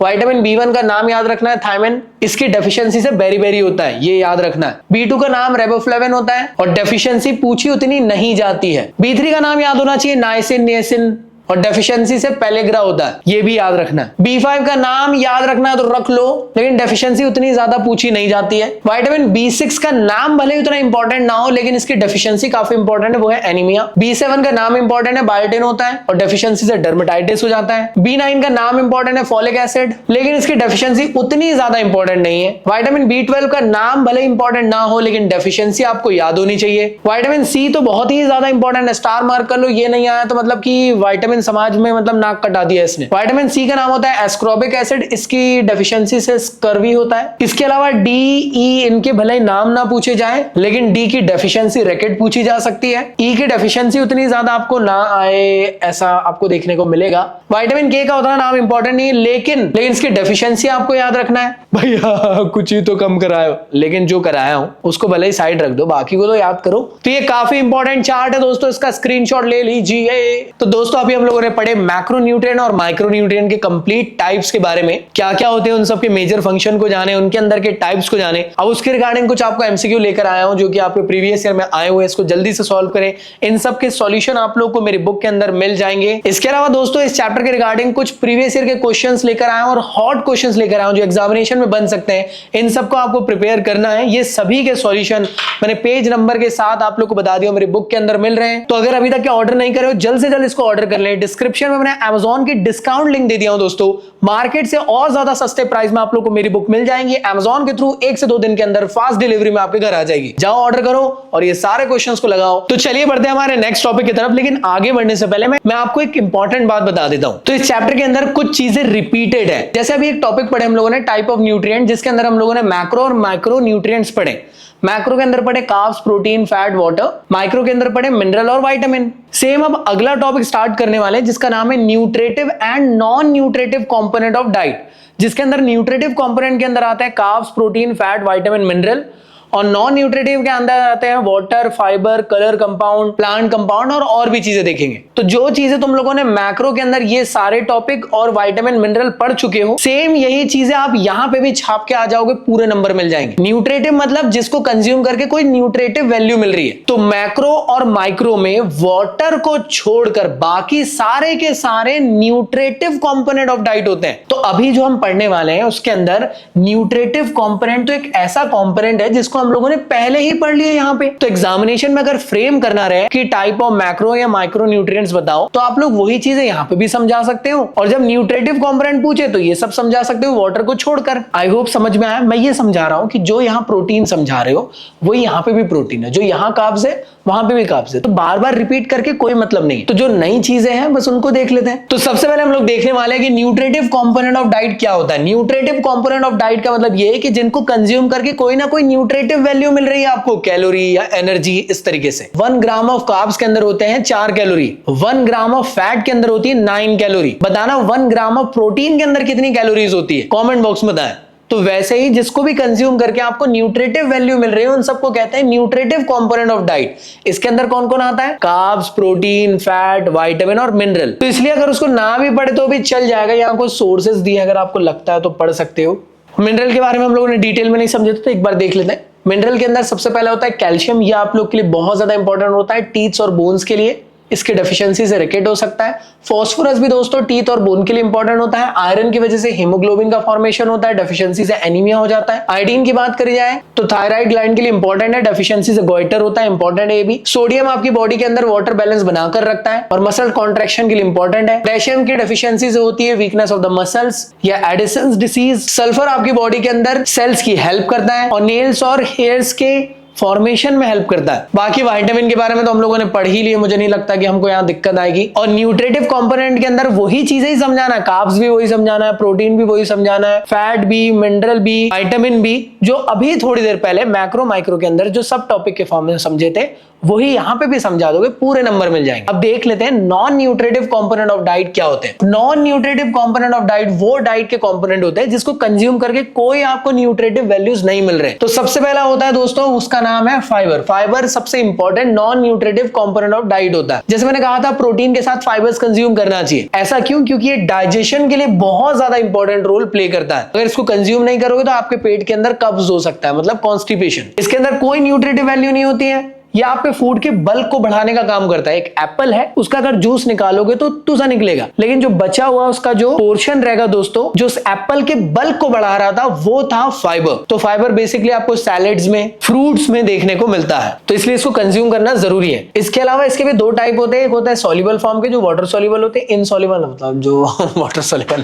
विटामिन B1 का नाम याद रखना है थायमिन, इसकी डेफिशिएंसी से बेरी होता है, ये याद रखना है। B2 का नाम रेबोफ्लेविन होता है और डेफिशिएंसी पूछी उतनी नहीं जाती है। B3 का नाम याद होना चाहिए नाइसिन, निएसिन और डेफिशिएंसी से पेलेग्रा होता है, ये भी याद रखना है। B5 का नाम याद रखना है तो रख लो, लेकिन डेफिशिएंसी उतनी ज्यादा पूछी नहीं जाती है। विटामिन B6 का नाम भले उतना इंपॉर्टेंट ना हो, लेकिन इसकी डेफिशिएंसी काफी इंपॉर्टेंट है, वो है एनीमिया। B7 का नाम इंपॉर्टेंट है, बायोटिन होता है और डेफिशिएंसी से डर्मेटाइटिस हो जाता है। B9 का नाम इंपॉर्टेंट है, फॉलिक एसिड, लेकिन इसकी डेफिशिएंसी उतनी ज्यादा इंपॉर्टेंट नहीं है। विटामिन B12 का नाम भले इंपॉर्टेंट ना हो, लेकिन डेफिशिएंसी आपको याद होनी चाहिए। विटामिन सी तो बहुत ही ज्यादा इंपॉर्टेंट है, स्टार मार्क कर लो, ये नहीं आया तो मतलब कि विटामिन समाज में मतलब नाक कटा दिया इसने। विटामिन सी का नाम होता है एस्कॉर्बिक एसिड, इसकी डेफिशिएंसी से स्कर्वी होता है। इसके अलावा डी, ई, इनके भले नाम ना पूछे जाए, लेकिन डी की डेफिशिएंसी रैकेट पूछी जा सकती है। ई की डेफिशिएंसी उतनी ज्यादा आपको ना आए ऐसा आपको देखने को मिलेगा। विटामिन के का उतना नाम इंपॉर्टेंट नहीं है, लेकिन इसकी डेफिशिएंसी आपको याद रखना है। भैया कुछ ही तो कम करायो, लेकिन जो कराया हूं उसको भले ही साइड रख दो, बाकी को तो याद करो। तो ये काफी इंपॉर्टेंट चार्ट है दोस्तों, इसका स्क्रीनशॉट ले लीजिए। तो दोस्तों अभी हम लोगों ने पढ़े मैक्रोन्यूट्रिएंट और माइक्रोन्यूट्रिएंट के कंप्लीट टाइप्स के बारे में, क्या क्या होते हैं उन सब के मेजर फंक्शन को जाने, उनके अंदर के टाइप्स को जाने। अब उसके रिगार्डिंग कुछ आपको एमसीक्यू लेकर आया हूं जो कि आपके प्रीवियस ईयर में आए हुए, इसको जल्दी से सॉल्व करें। इन सब के सॉल्यूशन आप लोग को मेरी बुक के अंदर मिल जाएंगे। इसके अलावा दोस्तों इस चैप्टर के रिगार्डिंग कुछ प्रीवियस ईयर के क्वेश्चंस लेकर आया हूं और हॉट क्वेश्चंस लेकर आया हूं जो एग्जामिनेशन में बन सकते हैं। इन सबको आपको प्रिपेयर करना है। ये सभी के सॉल्यूशन मैंने पेज नंबर के साथ आप लोग को बता दिया, मेरी बुक के अंदर मिल रहे हैं। तो अगर अभी तक ऑर्डर नहीं करे हो, जल्द से जल्द इसको ऑर्डर कर लें। डिस्क्रिप्शन में मैंने Amazon की डिस्काउंट लिंक दे दिया हूं दोस्तों, मार्केट से और ज्यादा सस्ते प्राइस में आप लोग को मेरी बुक मिल जाएंगी। Amazon के थ्रू 1 से 2 दिन के अंदर फास्ट डिलीवरी में आपके घर आ जाएगी। जाओ ऑर्डर करो और ये सारे क्वेश्चंस को लगाओ। तो चलिए बढ़ते हैं हमारे नेक्स्ट टॉपिक की तरफ, लेकिन आगे बढ़ने से पहले मैं आपको एक इंपॉर्टेंट बात बता देता हूं। तो इस चैप्टर के अंदर कुछ चीजें रिपीटेड है। जैसे अभी एक टॉपिक पढ़े हम लोगों ने टाइप ऑफ न्यूट्रिएंट, जिसके अंदर हम लोगों ने मैक्रो और माइक्रो न्यूट्रिएंट्स पढ़े। मैक्रो के अंदर पढ़े carbs, protein, fat, water. Micro के अंदर पढ़े मिनरल और विटामिन। सेम अब अगला टॉपिक स्टार्ट करने वाले हैं जिसका नाम है nutritive and non nutritive component of diet, जिसके अंदर न्यूट्रेटिव कंपोनेंट के अंदर आता है carbs, protein, fat, vitamin, mineral, और नॉन न्यूट्रेटिव के अंदर आते हैं water, fibre, colour compound, plant compound और भी चीजें देखेंगे। तो जो चीजें तुम लोगों ने मैक्रो के अंदर ये सारे टॉपिक और विटामिन, मिनरल पढ़ चुके हो, सेम यही चीजें आप यहां पे भी छाप के आ जाओगे, पूरे नंबर मिल जाएंगे। न्यूट्रेटिव मतलब जिसको कंज्यूम करके कोई न्यूट्रेटिव वैल्यू मिल रही है। तो मैक्रो और माइक्रो में वाटर को छोड़कर बाकी सारे के सारे न्यूट्रेटिव कंपोनेंट ऑफ डाइट होते हैं। तो अभी जो हम पढ़ने वाले हैं उसके अंदर न्यूट्रेटिव कंपोनेंट तो एक ऐसा कंपोनेंट है जिसको हम लोगों ने पहले ही पढ़ लिया यहाँ पे। तो एग्जामिनेशन में अगर फ्रेम करना रहे कि टाइप ऑफ मैक्रो या माइक्रो न्यूट्रिएंट्स बताओ, तो आप लोग वही चीजें यहाँ पे भी समझा सकते हो, और जब न्यूट्रेटिव कंपोनेंट पूछे तो ये सब समझा सकते हो वाटर को छोड़कर। आई होप समझ में आया। मैं ये समझा रहा हूं कि जो यहाँ प्रोटीन समझा रहे हो वो यहाँ पे भी प्रोटीन है, जो यहाँ कार्ब्स है वहां पे भी कार्ब्स है। तो बार बार रिपीट करके कोई मतलब नहीं। तो जो नई चीजें हैं बस उनको देख लेते हैं। तो सबसे पहले हम लोग देखने वाले हैं कि न्यूट्रेटिव कंपोनेंट ऑफ डाइट क्या होता है। न्यूट्रेटिव कंपोनेंट ऑफ डाइट का मतलब ये है कि जिनको कंज्यूम करके कोई ना कोई न्यूट्रेटिव वैल्यू मिल रही है आपको, कैलोरी या एनर्जी, इस तरीके से। 1 ग्राम ऑफ कार्ब्स के अंदर होते हैं 4 कैलोरी, 1 ग्राम ऑफ फैट के अंदर होती है 9 कैलोरी। बताना 1 ग्राम ऑफ प्रोटीन के अंदर कितनी कैलोरीज होती है, कमेंट बॉक्स में बताएं। तो वैसे ही जिसको भी कंज्यूम करके आपको न्यूट्रेटिव वैल्यू मिल रही है उन सबको कहते हैं न्यूट्रेटिव कंपोनेंट ऑफ डाइट। इसके अंदर कौन कौन आता है? कार्ब्स, प्रोटीन, फैट, विटामिन और मिनरल। तो इसलिए अगर उसको ना भी पढ़े तो भी चल जाएगा, यहाँ कुछ सोर्सेज दिए, अगर आपको लगता है तो पढ़ सकते हो। मिनरल के बारे में हम लोगों ने डिटेल में नहीं समझे तो एक बार देख लेते हैं। मिनरल के अंदर सबसे पहला होता है कैल्शियम। ये आप लोग के लिए बहुत ज्यादा इंपॉर्टेंट होता है टीथ और बोन्स के लिए, इसकी डेफिशिएंसी से रिकेट हो सकता है। फास्फोरस भी दोस्तों टीथ और बोन के लिए इंपॉर्टेंट होता है। आयरन की वजह से हीमोग्लोबिन का फॉर्मेशन होता है, डेफिशिएंसी से एनीमिया हो जाता है। आयोडीन की बात करी जाए तो थायराइड ग्लैंड के लिए इंपॉर्टेंट है, डेफिशिएंसी से गॉइटर होता है, इंपॉर्टेंट है ये भी। सोडियम आपकी बॉडी के अंदर वाटर बैलेंस बनाकर रखता है और मसल कॉन्ट्रैक्शन के लिए इंपॉर्टेंट है। पोटेशियम की डेफिशिएंसी से होती है वीकनेस ऑफ द मसल्स या एडिसन्स डिसीज। सल्फर आपकी बॉडी के अंदर सेल्स की हेल्प करता है और नेल्स और हेयर्स के फॉर्मेशन में हेल्प करता है। बाकी विटामिन के बारे में तो हम लोगों ने पढ़ ही लिए, मुझे नहीं लगता कि हमको यहाँ दिक्कत आएगी। और न्यूट्रिटिव कंपोनेंट के अंदर वही चीजें ही समझाना है, कार्ब्स भी वही समझाना है, प्रोटीन भी वही समझाना है, फैट भी, मिनरल भी, विटामिन भी, जो अभी थोड़ी देर पहले मैक्रो माइक्रो के अंदर जो सब टॉपिक के फॉर्म में समझे थे वही यहाँ पे भी समझा दोगे, पूरे नंबर मिल जाएंगे। अब देख लेते हैं non nutritive component of diet क्या होते हैं। Non nutritive component of diet वो डाइट के कंपोनेंट होते हैं जिसको कंज्यूम करके कोई आपको न्यूट्रिटिव वैल्यूज नहीं मिल रहे। तो सबसे पहला होता है दोस्तों, उसका नाम है फाइबर। फाइबर सबसे important non nutritive component of diet होता है। जैसे मैंने कहा था प्रोटीन के साथ फाइबर्स कंज्यूम करना चाहिए। ऐसा क्यों? क्योंकि ये डाइजेशन के लिए बहुत ज्यादा इंपॉर्टेंट रोल प्ले करता है। अगर इसको कंज्यूम नहीं करोगे तो आपके पेट के अंदर कब्ज हो सकता है, मतलब कॉन्स्टिपेशन। इसके अंदर कोई न्यूट्रिटिव वैल्यू नहीं होती है। ये आपके फूड के बल्क को बढ़ाने का काम करता है। एक एप्पल है, उसका अगर जूस निकालोगे तो तुसा निकलेगा, लेकिन जो बचा हुआ उसका जो पोर्शन रहेगा दोस्तों, जो उस एप्पल के बल्क को बढ़ा रहा था वो था फाइबर। तो फाइबर बेसिकली आपको सैलेड्स में, फ्रूट्स में देखने को मिलता है, तो इसलिए इसको कंज्यूम करना जरूरी है। इसके अलावा इसके भी दो टाइप होते हैं, एक होता है सॉल्युबल फॉर्म के जो वाटर सॉल्युबल होते हैं, इनसॉल्युबल मतलब जो वाटर सॉल्युबल,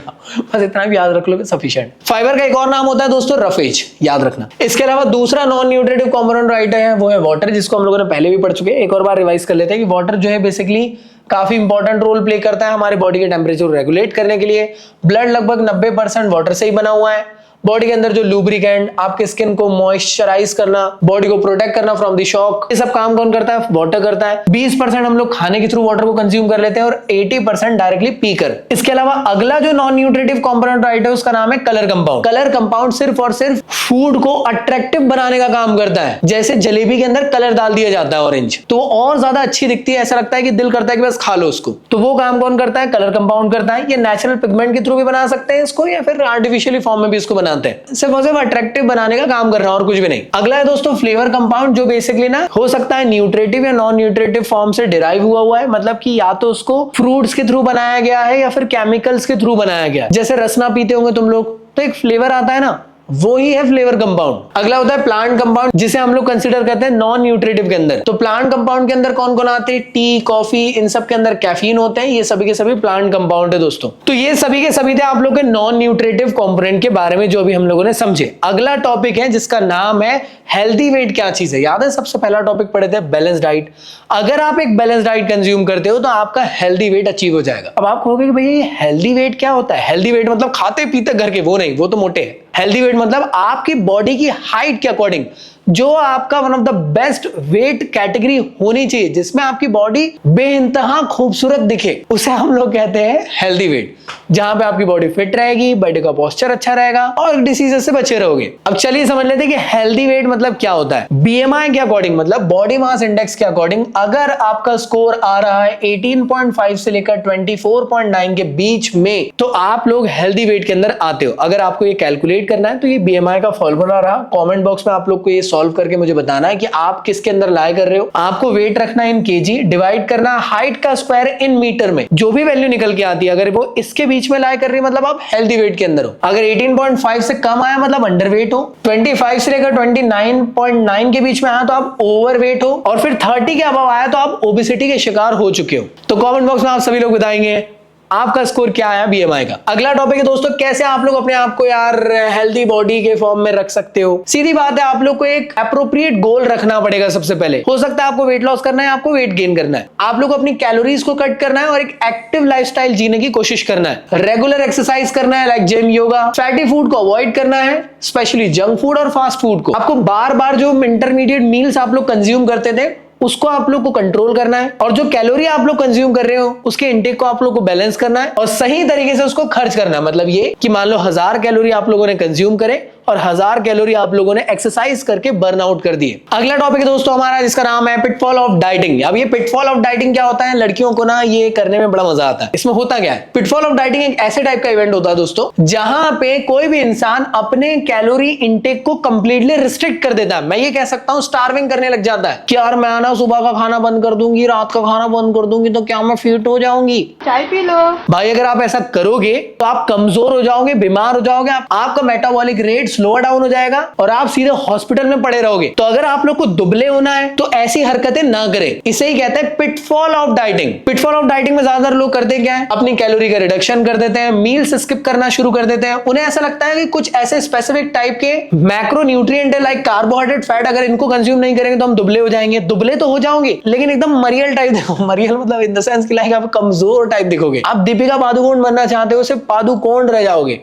बस इतना भी याद रख लोगे सफिशिएंट। फाइबर का एक और नाम होता है दोस्तों रफेज, याद रखना। इसके अलावा दूसरा नॉन न्यूट्रिटिव कंपोनेंट राइट है वो है वाटर, जिसको हम लोगों ने पहले भी पढ़ चुके हैं। एक और बार रिवाइज कर लेते हैं कि वाटर जो है बेसिकली काफी इंपॉर्टेंट रोल प्ले करता है हमारे बॉडी के टेम्परेचर रेगुलेट करने के लिए। ब्लड लगभग 90% वाटर से ही बना हुआ है। बॉडी के अंदर जो लुब्रिकेंट, आपके स्किन को मॉइस्चराइज करना, बॉडी को प्रोटेक्ट करना फ्रॉम द शॉक, ये सब काम कौन करता है? वाटर करता है। 20% हम लोग खाने के थ्रू वाटर को कंज्यूम कर लेते हैं और 80% डायरेक्टली पीकर। इसके अलावा अगला जो नॉन न्यूट्रिटिव कंपोनेंट राइट है उसका नाम है कलर कंपाउंड। कलर कंपाउंड सिर्फ और सिर्फ फूड को अट्रैक्टिव बनाने का काम करता है। जैसे जलेबी के अंदर कलर डाल दिया जाता है ऑरेंज, तो और ज्यादा अच्छी दिखती है, ऐसा लगता है कि दिल करता है कि बस खा लो उसको। तो वो काम कौन करता है? कलर कंपाउंड करता है। ये नेचुरल पिगमेंट के थ्रू भी बना सकते हैं इसको, या फिर आर्टिफिशियली फॉर्म में भी इसको बनाते हैं। सिर्फ और सिर्फ अट्रैक्टिव बनाने का काम कर रहा है और कुछ भी नहीं। अगला है दोस्तों फ्लेवर कंपाउंड, जो बेसिकली ना हो सकता है न्यूट्रिटिव या नॉन न्यूट्रिटिव फॉर्म से डिराइव हुआ है, मतलब कि या तो उसको फ्रूट्स के थ्रू बनाया गया है या फिर केमिकल्स के थ्रू बनाया गया है। जैसे रसना पीते होंगे तुम लोग, तो एक फ्लेवर आता है ना, वो ही है फ्लेवर कंपाउंड। अगला होता है प्लांट कंपाउंड, जिसे हम लोग कंसीडर करते हैं नॉन न्यूट्रिटिव के अंदर। तो प्लांट कंपाउंड के अंदर कौन कौन आते हैं? टी, कॉफी, इन सब के अंदर कैफीन होते हैं। ये सभी के सभी प्लांट कंपाउंड है दोस्तों। तो ये सभी के सभी थे आप लोग के नॉन न्यूट्रिटिव कंपोनेंट के बारे में जो अभी हम लोगों ने समझे। अगला टॉपिक है जिसका नाम है हेल्दी वेट क्या चीज है। याद है सबसे पहला टॉपिक पढ़े थे बैलेंस डाइट। अगर आप एक बैलेंस डाइट कंज्यूम करते हो तो आपका हेल्दी वेट अचीव हो जाएगा। अब आप कहोगे कि भाई हेल्दी वेट क्या होता है? हेल्दी वेट मतलब खाते पीते घर के, वो नहीं, वो तो मोटे है। हेल्दी वेट मतलब आपकी बॉडी की हाइट के अकॉर्डिंग जो आपका one of the best weight category होनी चाहिए, जिसमें आपकी बॉडी बेइंतहा खूबसूरत दिखे, उसे हम लोग कहते हैं हेल्दी वेट। जहां पे आपकी बॉडी फिट रहेगी, बॉडी का पोस्चर अच्छा रहेगा और डिसीजेस से बचे रहोगे। अब चलिए समझ लेते हैं कि हेल्दी वेट मतलब क्या होता है। बीएमआई के अकॉर्डिंग, मतलब बॉडी मास इंडेक्स के अकॉर्डिंग, अगर आपका स्कोर आ रहा है 18.5 से लेकर 24.9 के बीच में, तो आप लोग हेल्दी वेट के अंदर आते हो। अगर आपको ये कैलकुलेट करना है तो ये बीएमआई का फॉर्मूला रहा। कमेंट बॉक्स में आप लोग को ये सॉल्व करके मुझे बताना है कि आप किसके अंदर लाए कर रहे हो। आपको वेट रखना है इन केजी, डिवाइड करना हाइट का स्क्वायर इन मीटर में। जो भी वैल्यू निकल के आती है अगर वो इसके बीच में लाए कर रही है मतलब आप हेल्दी वेट के अंदर हो। अगर 18.5 से कम आया मतलब अंडरवेट हो, 25 से लेकर 29.9 के बीच में आया तो आप ओवरवेट हो, और फिर 30 के अबव आया तो आप ओबेसिटी के शिकार हो चुके हो। तो कमेंट बॉक्स में आप सभी लोग बताएंगे आपका स्कोर क्या आया बीएमआई का। अगला टॉपिक है दोस्तों कैसे आप लोग अपने आप को यार हेल्दी बॉडी के फॉर्म में रख सकते हो। सीधी बात है, आप लोग को एक एप्रोप्रिएट गोल रखना पड़ेगा। सबसे पहले हो सकता है आपको वेट लॉस करना है, आपको वेट गेन करना है, आप लोग को अपनी कैलोरीज को कट करना है और एक एक्टिव लाइफस्टाइल जीने की कोशिश करना है, रेगुलर एक्सरसाइज करना है like gym, yoga, fatty food को अवॉइड करना है, स्पेशली जंक फूड और फास्ट फूड को। आपको बार बार जो इंटरमीडिएट मील्स आप लोग कंज्यूम करते थे उसको आप लोग को कंट्रोल करना है, और जो कैलोरी आप लोग कंज्यूम कर रहे हो उसके इंटेक को आप लोग को बैलेंस करना है और सही तरीके से उसको खर्च करना है। मतलब ये कि मान लो 1000 कैलोरी आप लोगों ने कंज्यूम करे और 1000 कैलोरी आप लोगों ने एक्सरसाइज करके बर्न आउट कर दिए। अगला टॉपिक है दोस्तों हमारा जिसका नाम है पिटफॉल ऑफ डाइटिंग। अब ये पिटफॉल ऑफ डाइटिंग क्या होता है? लड़कियों को ना ये करने में बड़ा मजा आता है। इसमें होता क्या है? पिटफॉल ऑफ डाइटिंग एक ऐसे टाइप का इवेंट होता है दोस्तों जहां पे कोई भी इंसान अपने कैलोरी इंटेक को कंप्लीटली रिस्ट्रिक्ट कर देता है। मैं ये कह सकता हूं स्टार्विंग करने लग जाता है कि यार मैं ना सुबह का खाना बंद कर दूंगी, रात का खाना बंद कर दूंगी तो क्या मैं फिट हो जाऊंगी? चाय पी लो भाई। अगर आप ऐसा करोगे तो आप कमजोर हो जाओगे, बीमार हो जाओगे, आपका मेटाबॉलिक रेट स्लोअर डाउन हो जाएगा और आप सीधे हॉस्पिटल में पड़े रहोगे। तो अगर आप लोग को दुबले होना है तो ऐसी हरकतें ना करें। इसे ही कहते हैं pitfall of dieting. Pitfall of dieting में ज्यादातर लोग करते क्या है? अपनी कैलोरी का रिडक्शन कर देते हैं, मील्स स्किप करना शुरू कर देते हैं। उन्हें ऐसा लगता है कि कुछ ऐसे स्पेसिफिक टाइप के मैक्रो न्यूट्रिएंट है लाइक कार्बोहाइड्रेट, फैट, अगर इनको कंज्यूम नहीं करेंगे तो हम दुबले हो जाएंगे। दुबले तो हो जाओगे लेकिन एकदम मरियल टाइप देखो। मरियल मतलब इन द सेंस कि लाइक आप कमजोर टाइप दिखोगे। आप दीपिका पादुकोण बनना चाहते हो, सिर्फ पादुकोण रह जाओगे।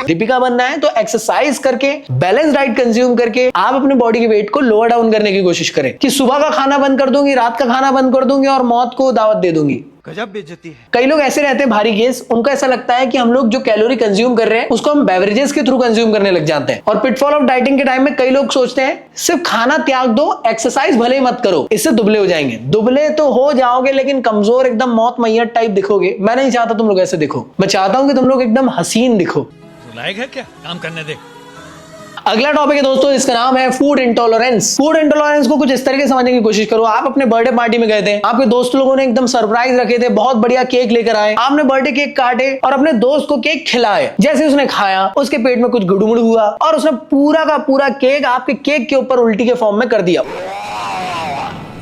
दीपिका बनना है तो एक्सरसाइज करके, बैलेंस डाइट कंज्यूम करके आप अपने बॉडी के वेट को लोअर डाउन करने की कोशिश करें कि सुबह का खाना बंद कर दूंगी, रात का खाना बंद कर दूंगी और मौत को दावत दे दूंगी। गजब बेइज्जती है। कई लोग ऐसे रहते हैं भारी केस, उनको ऐसा लगता है कि हम लोग जो कैलोरी कंज्यूम कर रहे हैं उसको हम बेवरेजेस के थ्रू कंज्यूम करने लग जाते हैं। और पिटफॉल ऑफ डाइटिंग के टाइम में कई लोग सोचते हैं सिर्फ खाना त्याग दो, एक्सरसाइज भले ही मत करो, इससे दुबले हो जाएंगे। दुबले तो हो जाओगे लेकिन कमजोर एकदम मौत मैयत टाइप दिखोगे। मैं नहीं चाहता तुम लोग ऐसे दिखो, मैं चाहता हूं कि तुम लोग एकदम हसीन दिखो। लायक है क्या काम करने दे। अगला टॉपिक है दोस्तों इसका नाम है फूड इंटॉलरेंस। फूड इंटॉलरेंस को कुछ इस तरीके से समझने की कोशिश करो। आप अपने बर्थडे पार्टी में गए थे, आपके दोस्त लोगों ने एकदम सरप्राइज रखे थे, बहुत बढ़िया केक लेकर आए, आपने बर्थडे केक काटे और अपने दोस्त को केक खिलाए। जैसे उसने खाया उसके पेट में कुछ गुड़मुड़ हुआ और उसने पूरा का पूरा केक आपके केक के ऊपर उल्टी के फॉर्म में कर दिया।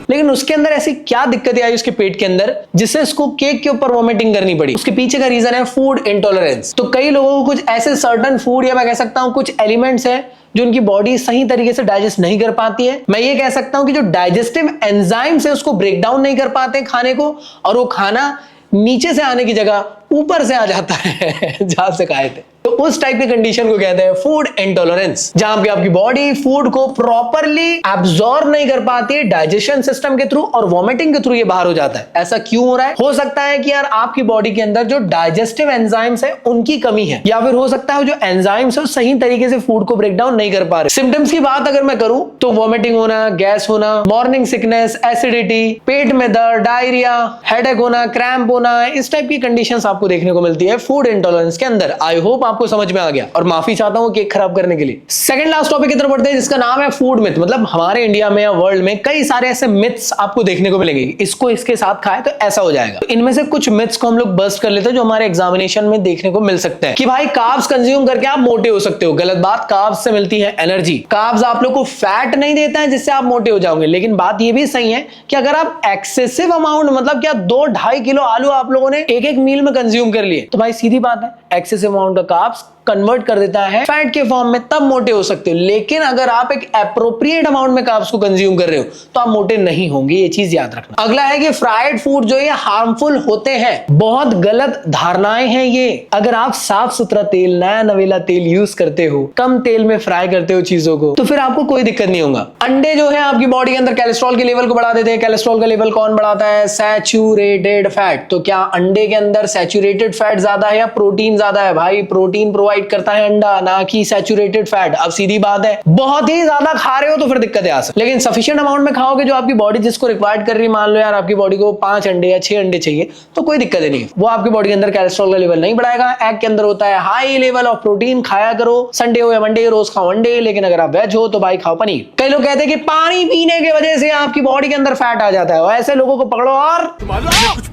लेकिन उसके अंदर ऐसी क्या दिक्कतें आई उसके पेट के अंदर जिससे उसको केक के ऊपर वॉमिटिंग करनी पड़ी? उसके पीछे का रीजन है फूड इंटॉलरेंस। तो कई लोगों को कुछ ऐसे सर्टेन फूड या मैं कह सकता हूं कुछ एलिमेंट्स हैं जो उनकी बॉडी सही तरीके से डाइजेस्ट नहीं कर पाती है। मैं ये कह सकता हूं कि जो डाइजेस्टिव एंजाइम्स है उसको ब्रेक डाउन नहीं कर पाते खाने को, और वो खाना नीचे से आने की जगह ऊपर से आ जाता है जहां से खाए थे। तो उस टाइप की कंडीशन को कहते हैं फूड इंटॉलरेंस, जहां पे आपकी बॉडी फूड को प्रॉपरली एब्जॉर्ब नहीं कर पाती डाइजेशन सिस्टम के थ्रू और वॉमिटिंग के थ्रू ये बाहर हो जाता है। ऐसा क्यों हो रहा है? हो सकता है कि यार आपकी बॉडी के अंदर जो डाइजेस्टिव एंजाइम्स है उनकी कमी है, या फिर हो सकता है जो एंजाइम्स है सही तरीके से फूड को ब्रेक डाउन नहीं कर पा रहे। सिम्टम्स की बात अगर मैं करूं तो वॉमिटिंग होना, गैस होना, मॉर्निंग सिकनेस, एसिडिटी, पेट में दर्द, डायरिया, हेडेक होना, क्रैम्प होना, इस टाइप की कंडीशंस आपको देखने को मिलती है फूड इंटॉलरेंस के अंदर। आई होप आपको समझ में आ गया और माफी चाहता हूं केक खराब करने के लिए। सेकंड लास्ट टॉपिक की तरफ बढ़ते हैं जिसका नाम है फूड मिथ। मतलब हमारे इंडिया में या वर्ल्ड में कई सारे ऐसे मिथ्स आपको देखने को मिलेंगे, इसको इसके साथ खाए तो ऐसा हो जाएगा। तो इनमें से कुछ मिथ्स को हम लोग बस्ट कर लेते हैं जो हमारे एग्जामिनेशन में देखने को मिल सकते हैं कि भाई कार्ब्स कंज्यूम करके आप मोटे हो सकते हो। गलत बात, कार्ब्स से मिलती है एनर्जी। कार्ब्स आप लोग को फैट नहीं देता है जिससे आप मोटे हो जाओगे, लेकिन बात ये भी सही है कि अगर आप एक्सेसिव अमाउंट मतलब क्या 2-2.5 किलो आलू आप लोगों ने एक एक मील में कंज्यूम कर लिए तो भाई सीधी बात है excessive amount of carbs convert कर देता है फैट के फॉर्म में, तब मोटे हो सकते हो। लेकिन अगर आप एक एप्रोप्रिएट अमाउंट में कार्ब्स को कंज्यूम कर रहे हो तो आप मोटे नहीं होंगे, ये चीज याद रखना। अगला है कि फ्राइड फूड जो ये हार्मफुल होते हैं, बहुत गलत धारणाएं हैं ये। अगर आप साफ सुथरा तेल, नया नवेला तेल यूज करते हो, कम तेल में फ्राई करते हो चीजों को, तो फिर आपको कोई दिक्कत नहीं होगा। अंडे जो है आपकी बॉडी के अंदर कोलेस्ट्रॉल के लेवल को बढ़ा देते हैं। कोलेस्ट्रॉल का लेवल कौन बढ़ाता है? Saturated fat. तो क्या अंडे के अंदर सैचुरेटेड फैट ज्यादा है या प्रोटीन ज्यादा है? भाई प्रोटीन प्रोवाइड करता है अंडा, ना कि सैचुरेटेड फैट। अब सीधी बात है बहुत ही ज्यादा खा रहे हो तो फिर दिक्कतें आ सकती, लेकिन सफिशिएंट अमाउंट में खाओगे जो आपकी बॉडी जिसको रिक्वायर्ड कर रही है। मान लो यार आपकी बॉडी को 5 अंडे या 6 अंडे चाहिए तो कोई दिक्कत नहीं है, वो आपकी बॉडी के अंदर कोलेस्ट्रॉल का लेवल नहीं बढ़ाएगा। एग के अंदर होता है हाई लेवल ऑफ प्रोटीन, खाया करो, संडे हो या मंडे रोज खाओ अंडे। लेकिन अगर आप वेज हो तो भाई खाओ पनीर। कई लोग कहते हैं कि पानी पीने की वजह से आपकी बॉडी के अंदर फैट आ जाता है, ऐसे लोगों को पकड़ो और कुछ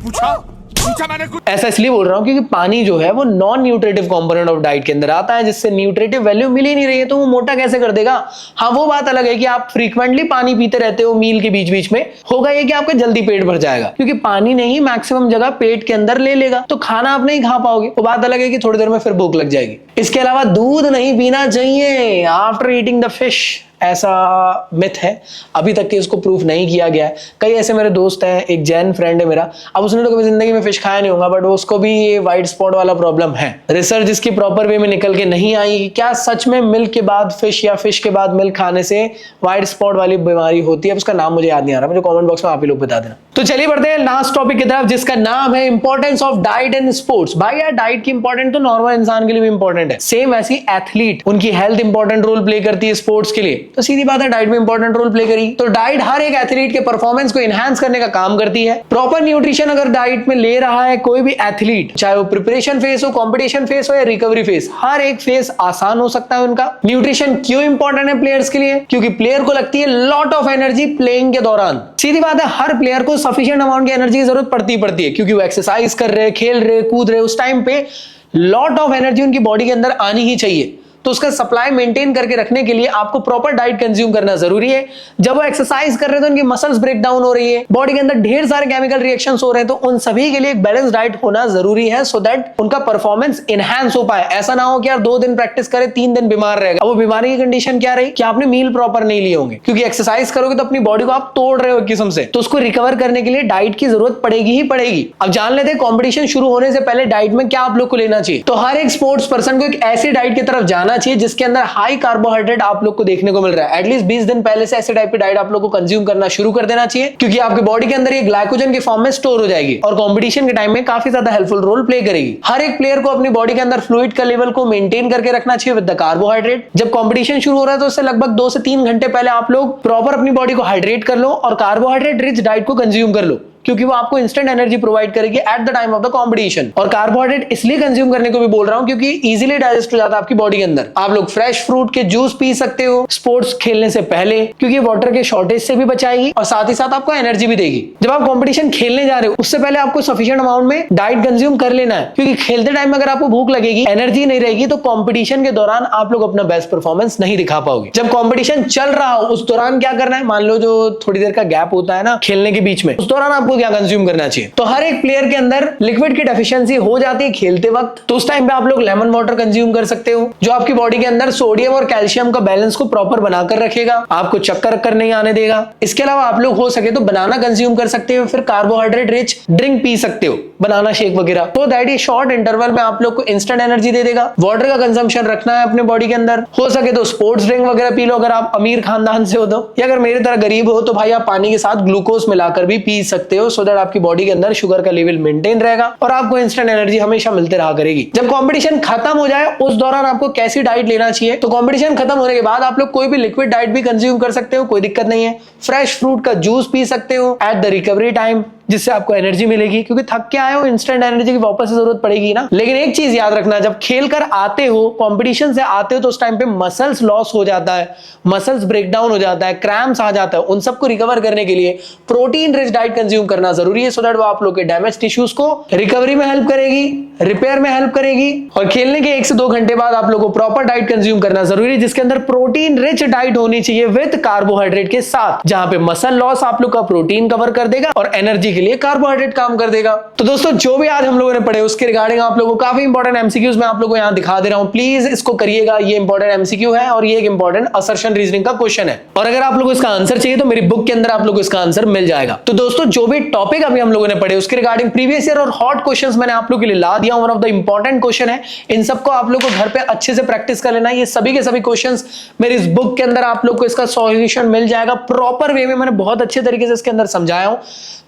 पूछा मैंने कुछ। ऐसा इसलिए बोल रहा हूं क्योंकि पानी जो है वो non nutritive component of diet के अंदर आता है, जिससे न्यूट्रिटिव वैल्यू मिल ही नहीं रही है तो वो मोटा कैसे कर देगा। हाँ वो बात अलग है कि आप फ्रीक्वेंटली पानी पीते रहते हो मील के बीच बीच में, होगा ये कि आपका जल्दी पेट भर जाएगा क्योंकि पानी ने ही मैक्सिमम जगह पेट के अंदर ले लेगा, तो खाना आप नहीं खा पाओगे। वो बात अलग है कि थोड़ी देर में फिर भूख लग जाएगी। इसके अलावा दूध नहीं पीना चाहिए आफ्टर ईटिंग द फिश। ऐसा मिथ है, अभी तक के इसको प्रूफ नहीं किया गया है। कई ऐसे मेरे दोस्त हैं, एक जैन फ्रेंड है मेरा, अब उसने तो कभी जिंदगी में फिश खाया नहीं होगा, बट उसको भी ये व्हाइट स्पॉट वाला प्रॉब्लम है। रिसर्च इसकी प्रॉपर वे में निकल के नहीं आई क्या सच में मिल्क के बाद फिश या फिश के बाद मिल्क खाने से व्हाइट स्पॉट वाली बीमारी होती है। उसका नाम मुझे याद नहीं आ रहा, मुझे कमेंट बॉक्स में आप ही लोग बता देना। तो चलिए बढ़ते हैं लास्ट टॉपिक की तरफ, जिसका नाम है importance of diet in sports. भाई यार, डाइट की इंपॉर्टेंट तो नॉर्मल इंसान के लिए भी इंपॉर्टेंट है, सेम ऐसी एथलीट उनकी हेल्थ इंपॉर्टेंट रोल प्ले करती है स्पोर्ट्स के लिए, तो सीधी बात है डाइट में इंपॉर्टेंट रोल प्ले करी। तो डाइट हर एक एथलीट के परफॉर्मेंस को एनहांस करने का काम करती है। प्रॉपर न्यूट्रिशन अगर डाइट में ले रहा है कोई भी एथलीट, चाहे वो प्रिपरेशन फेस हो, कॉम्पिटिशन फेस हो या रिकवरी फेस, हर एक फेस आसान हो सकता है उनका। न्यूट्रिशन क्यों इंपॉर्टेंट है प्लेयर्स के लिए? क्योंकि प्लेयर को लगती है लॉट ऑफ एनर्जी प्लेइंग के दौरान। सीधी बात है, हर प्लेयर को सफिशिएंट अमाउंट की एनर्जी की जरूरत पड़ती है, क्योंकि वो एक्सरसाइज कर रहे, खेल रहे, कूद रहे, उस टाइम पे लॉट ऑफ एनर्जी उनकी बॉडी के अंदर आनी ही चाहिए। तो उसका सप्लाई मेंटेन करके रखने के लिए आपको प्रॉपर डाइट कंज्यूम करना जरूरी है। जब वो एक्सरसाइज कर रहे हैं तो उनकी मसल्स ब्रेक डाउन हो रही है, बॉडी के अंदर ढेर सारे केमिकल रिएक्शंस हो रहे हैं, तो उन सभी के लिए एक बैलेंस डाइट होना जरूरी है, सो दैट उनका परफॉर्मेंस एनहांस हो पाए। ऐसा ना हो कि यार 2 दिन प्रैक्टिस करे, 3 दिन बीमार रहेगा। अब वो बीमारी की कंडीशन क्या रही कि आपने मील प्रॉपर नहीं लिए होंगे, क्योंकि एक्सरसाइज करोगे तो अपनी बॉडी को आप तोड़ रहे हो एक किस्म से, तो उसको रिकवर करने के लिए डाइट की जरूरत पड़ेगी ही पड़ेगी। अब जान लेते हैं कॉम्पिटिशन शुरू होने से पहले डाइट में क्या आप लोग को लेना चाहिए। तो हर एक स्पोर्ट्स पर्सन को एक ऐसी डाइट की तरफ जाना चाहिए जिसके अंदर हाई कार्बोहाइड्रेट आप लोग को देखने को मिल रहा है। एटलीस्ट 20 दिन पहले से ऐसे टाइप की डाइट आप लोग को कंज्यूम करना शुरू कर देना चाहिए, क्योंकि आपके बॉडी के अंदर ये ग्लाइकोजन के फॉर्म में स्टोर हो जाएगी और कंपटीशन के टाइम में काफी ज्यादा हेल्पफुल रोल प्ले करेगी। हर एक प्लेयर को अपनी बॉडी के अंदर फ्लूइड का लेवल को मेंटेन करके रखना चाहिए विद द कार्बोहाइड्रेट। जब कंपटीशन शुरू हो रहा है तो उससे लगभग 2 से 3 घंटे पहले आप लोग प्रॉपर अपनी बॉडी को हाइड्रेट कर लो और कार्बोहाइड्रेट रिच डाइट को कंज्यूम कर लो, क्योंकि वो आपको इंस्टेंट एनर्जी प्रोवाइड करेगी at the time of the competition. और कार्बोहाइड्रेट इसलिए कंज्यूम करने को भी बोल रहा हूं क्योंकि इजीली डाइजेस्ट हो जाता है आपकी बॉडी के अंदर। आप लोग फ्रेश फ्रूट के जूस पी सकते हो स्पोर्ट्स खेलने से पहले, क्योंकि वाटर के शॉर्टेज से भी बचाएगी और साथ ही साथ आपको एनर्जी भी देगी। जब आप कंपटीशन खेलने जा रहे हो उससे पहले आपको सफिशिएंट अमाउंट में डाइट कंज्यूम कर लेना है, क्योंकि खेलते टाइम में अगर आपको भूख लगेगी, एनर्जी नहीं रहेगी, तो कंपटीशन के दौरान आप लोग अपना बेस्ट परफॉर्मेंस नहीं दिखा पाओगे। जब कंपटीशन चल रहा हो उस दौरान क्या करना है, मान लो जो थोड़ी देर का गैप होता है ना खेलने के बीच में, उस दौरान आपको क्या कंज्यूम करना चाहिए। तो हर एक प्लेयर के अंदर लिक्विड की डेफिशिएंसी हो जाती है खेलते वक्त, तो उस टाइम पे आप लोग लेमन वाटर कंज्यूम कर सकते हो, जो आपकी बॉडी के अंदर सोडियम और कैल्शियम का बैलेंस को प्रॉपर बनाकर रखेगा, आपको चक्कर नहीं आने देगा। इसके अलावा आप लोग हो सके तो बनाना कंज्यूम कर सकते हो, फिर कार्बोहाइड्रेट रिच ड्रिंक पी सकते हो, बनाना शेक वगैरह, तो दैट ये शॉर्ट इंटरवल में आप लोग को इंस्टेंट एनर्जी दे देगा। वाटर का कंजम्पशन रखना है अपने बॉडी के अंदर, हो सके तो स्पोर्ट्स ड्रिंक वगैरह पी लो अगर आप अमीर खानदान से हो तो, या अगर मेरी तरह गरीब हो तो भाई आप पानी के साथ ग्लूकोज मिलाकर भी पी सकते हो, सो दैट आपकी बॉडी के अंदर शुगर का लेवल मेंटेन रहेगा और आपको इंस्टेंट एनर्जी हमेशा मिलते रहा करेगी। जब कंपटीशन खत्म हो जाए उस दौरान आपको कैसी डाइट लेना चाहिए, तो कंपटीशन खत्म होने के बाद आप लोग कोई भी लिक्विड डाइट भी कंज्यूम कर सकते हो, कोई दिक्कत नहीं है। फ्रेश फ्रूट का जूस पी सकते हो एट द रिकवरी टाइम, जिससे आपको एनर्जी मिलेगी, क्योंकि थक के आए हो इंस्टेंट एनर्जी की वापस से जरूरत पड़ेगी ना। लेकिन एक चीज याद रखना, जब खेल कर आते हो, कंपटीशन से आते हो, तो उस टाइम पे मसल्स लॉस हो जाता है, मसल्स ब्रेक डाउन हो जाता है, क्रैम्प्स आ जाता है, उन सबको रिकवर करने के लिए प्रोटीन रिच डाइट कंज्यूम करना जरूरी है, सो दैट वो आप लोग के डैमेज टिश्यूज को रिकवरी में हेल्प करेगी, रिपेयर में हेल्प करेगी। और खेलने के 1 से 2 घंटे बाद आप लोग को प्रॉपर डाइट कंज्यूम करना जरूरी है, जिसके अंदर प्रोटीन रिच डाइट होनी चाहिए विद कार्बोहाइड्रेट के साथ, जहां पे मसल लॉस आप लोग का प्रोटीन कवर कर देगा और एनर्जी के लिए कार्बोहाइड्रेट काम कर देगा। तो दोस्तों जो भी आज हम लोगों ने पढ़े उसके रिगार्डिंग आप लोगों को काफी इंपॉर्टेंट एमसीक्यूज मैं आप लोगों को यहां दिखा दे रहा हूं, प्लीज इसको करिएगा। ये इंपॉर्टेंट एमसीक्यू है और ये एक इंपॉर्टेंट असर्शन रीजनिंग का क्वेश्चन है, और अगर आप लोगों को इसका आंसर चाहिए तो मेरी बुक के अंदर आप लोगों को इसका आंसर मिल जाएगा। तो दोस्तों जो भी टॉपिक अभी हम लोगों ने पढ़े उसके रिगार्डिंग प्रीवियस ईयर और हॉट क्वेश्चंस मैंने आप लोगों के लिए ला दिया, one of the important question है, इन सबको आप लोग को घर पे अच्छे से प्रैक्टिस कर लेना। ये सभी के सभी क्वेश्चंस मेरी इस बुक के अंदर आप लोग को इसका सॉल्यूशन मिल जाएगा प्रॉपर वे में, मैंने बहुत अच्छे तरीके से इसके अंदर समझाया हूं।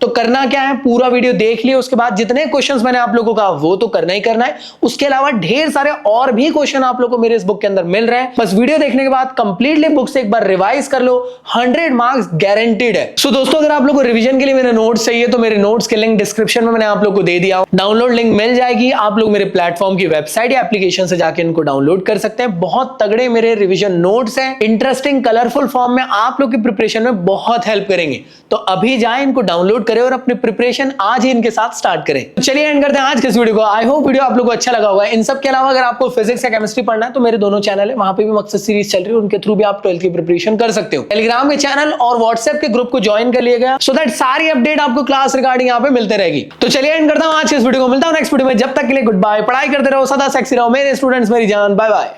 तो करना क्या है, पूरा वीडियो देख लियो, उसके बाद जितने क्वेश्चंस मैंने आप लोगों को कहा वो तो करना ही करना है, उसके अलावा ढेर सारे और भी क्वेश्चन आप लोगों को मेरे इस बुक के अंदर मिल रहे हैं। बस वीडियो देखने के बाद कंप्लीटली बुक से एक बार रिवाइज कर लो, 100 मार्क्स गारंटीड है। सो दोस्तों अगर आप लोगों को रिवीजन के लिए मेरे नोट्स चाहिए तो मेरे नोट्स के लिंक डिस्क्रिप्शन में मैंने आप लोग को दे दिया, डाउनलोड लिंक मिल जाएगी, आप लोग मेरे प्लेटफॉर्म की वेबसाइट या एप्लीकेशन से जाकर इनको डाउनलोड कर सकते हैं। बहुत तगड़े मेरे रिवीजन नोट्स हैं, इंटरेस्टिंग कलरफुल फॉर्म में, आप लोग की प्रिपरेशन में बहुत हेल्प करेंगे। तो अभी जाएं, इनको डाउनलोड करें और अपनी प्रिपरेशन आज ही इनके साथ स्टार्ट करें। तो चलिए एंड करते हैं आज के इस वीडियो को। आई होप वीडियो आप लोगों को अच्छा लगा होगा। इन सब के अलावा अगर आपको फिजिक्स या केमिस्ट्री पढ़ना है तो मेरे दोनों चैनल है, वहां पे भी मकसद सीरीज चल रही है, उनके थ्रू भी आप 12th की प्रिपरेशन कर सकते हो। टेलीग्राम के चैनल और व्हाट्सएप के ग्रुप को ज्वाइन कर लिएगा, सो दैट सारी अपडेट आपको क्लास रिगार्डिंग यहाँ पे मिलते रहेगी। तो चलिए एंड करता हूँ आज के इस वीडियो को, मिलता हूँ नेक्स्ट वीडियो में, जब तक के लिए गुड बाय। पढ़ाई करते रहो, सदा सेक्सी रहो मेरे स्टूडेंट्स, मेरी जान, बाय बाय।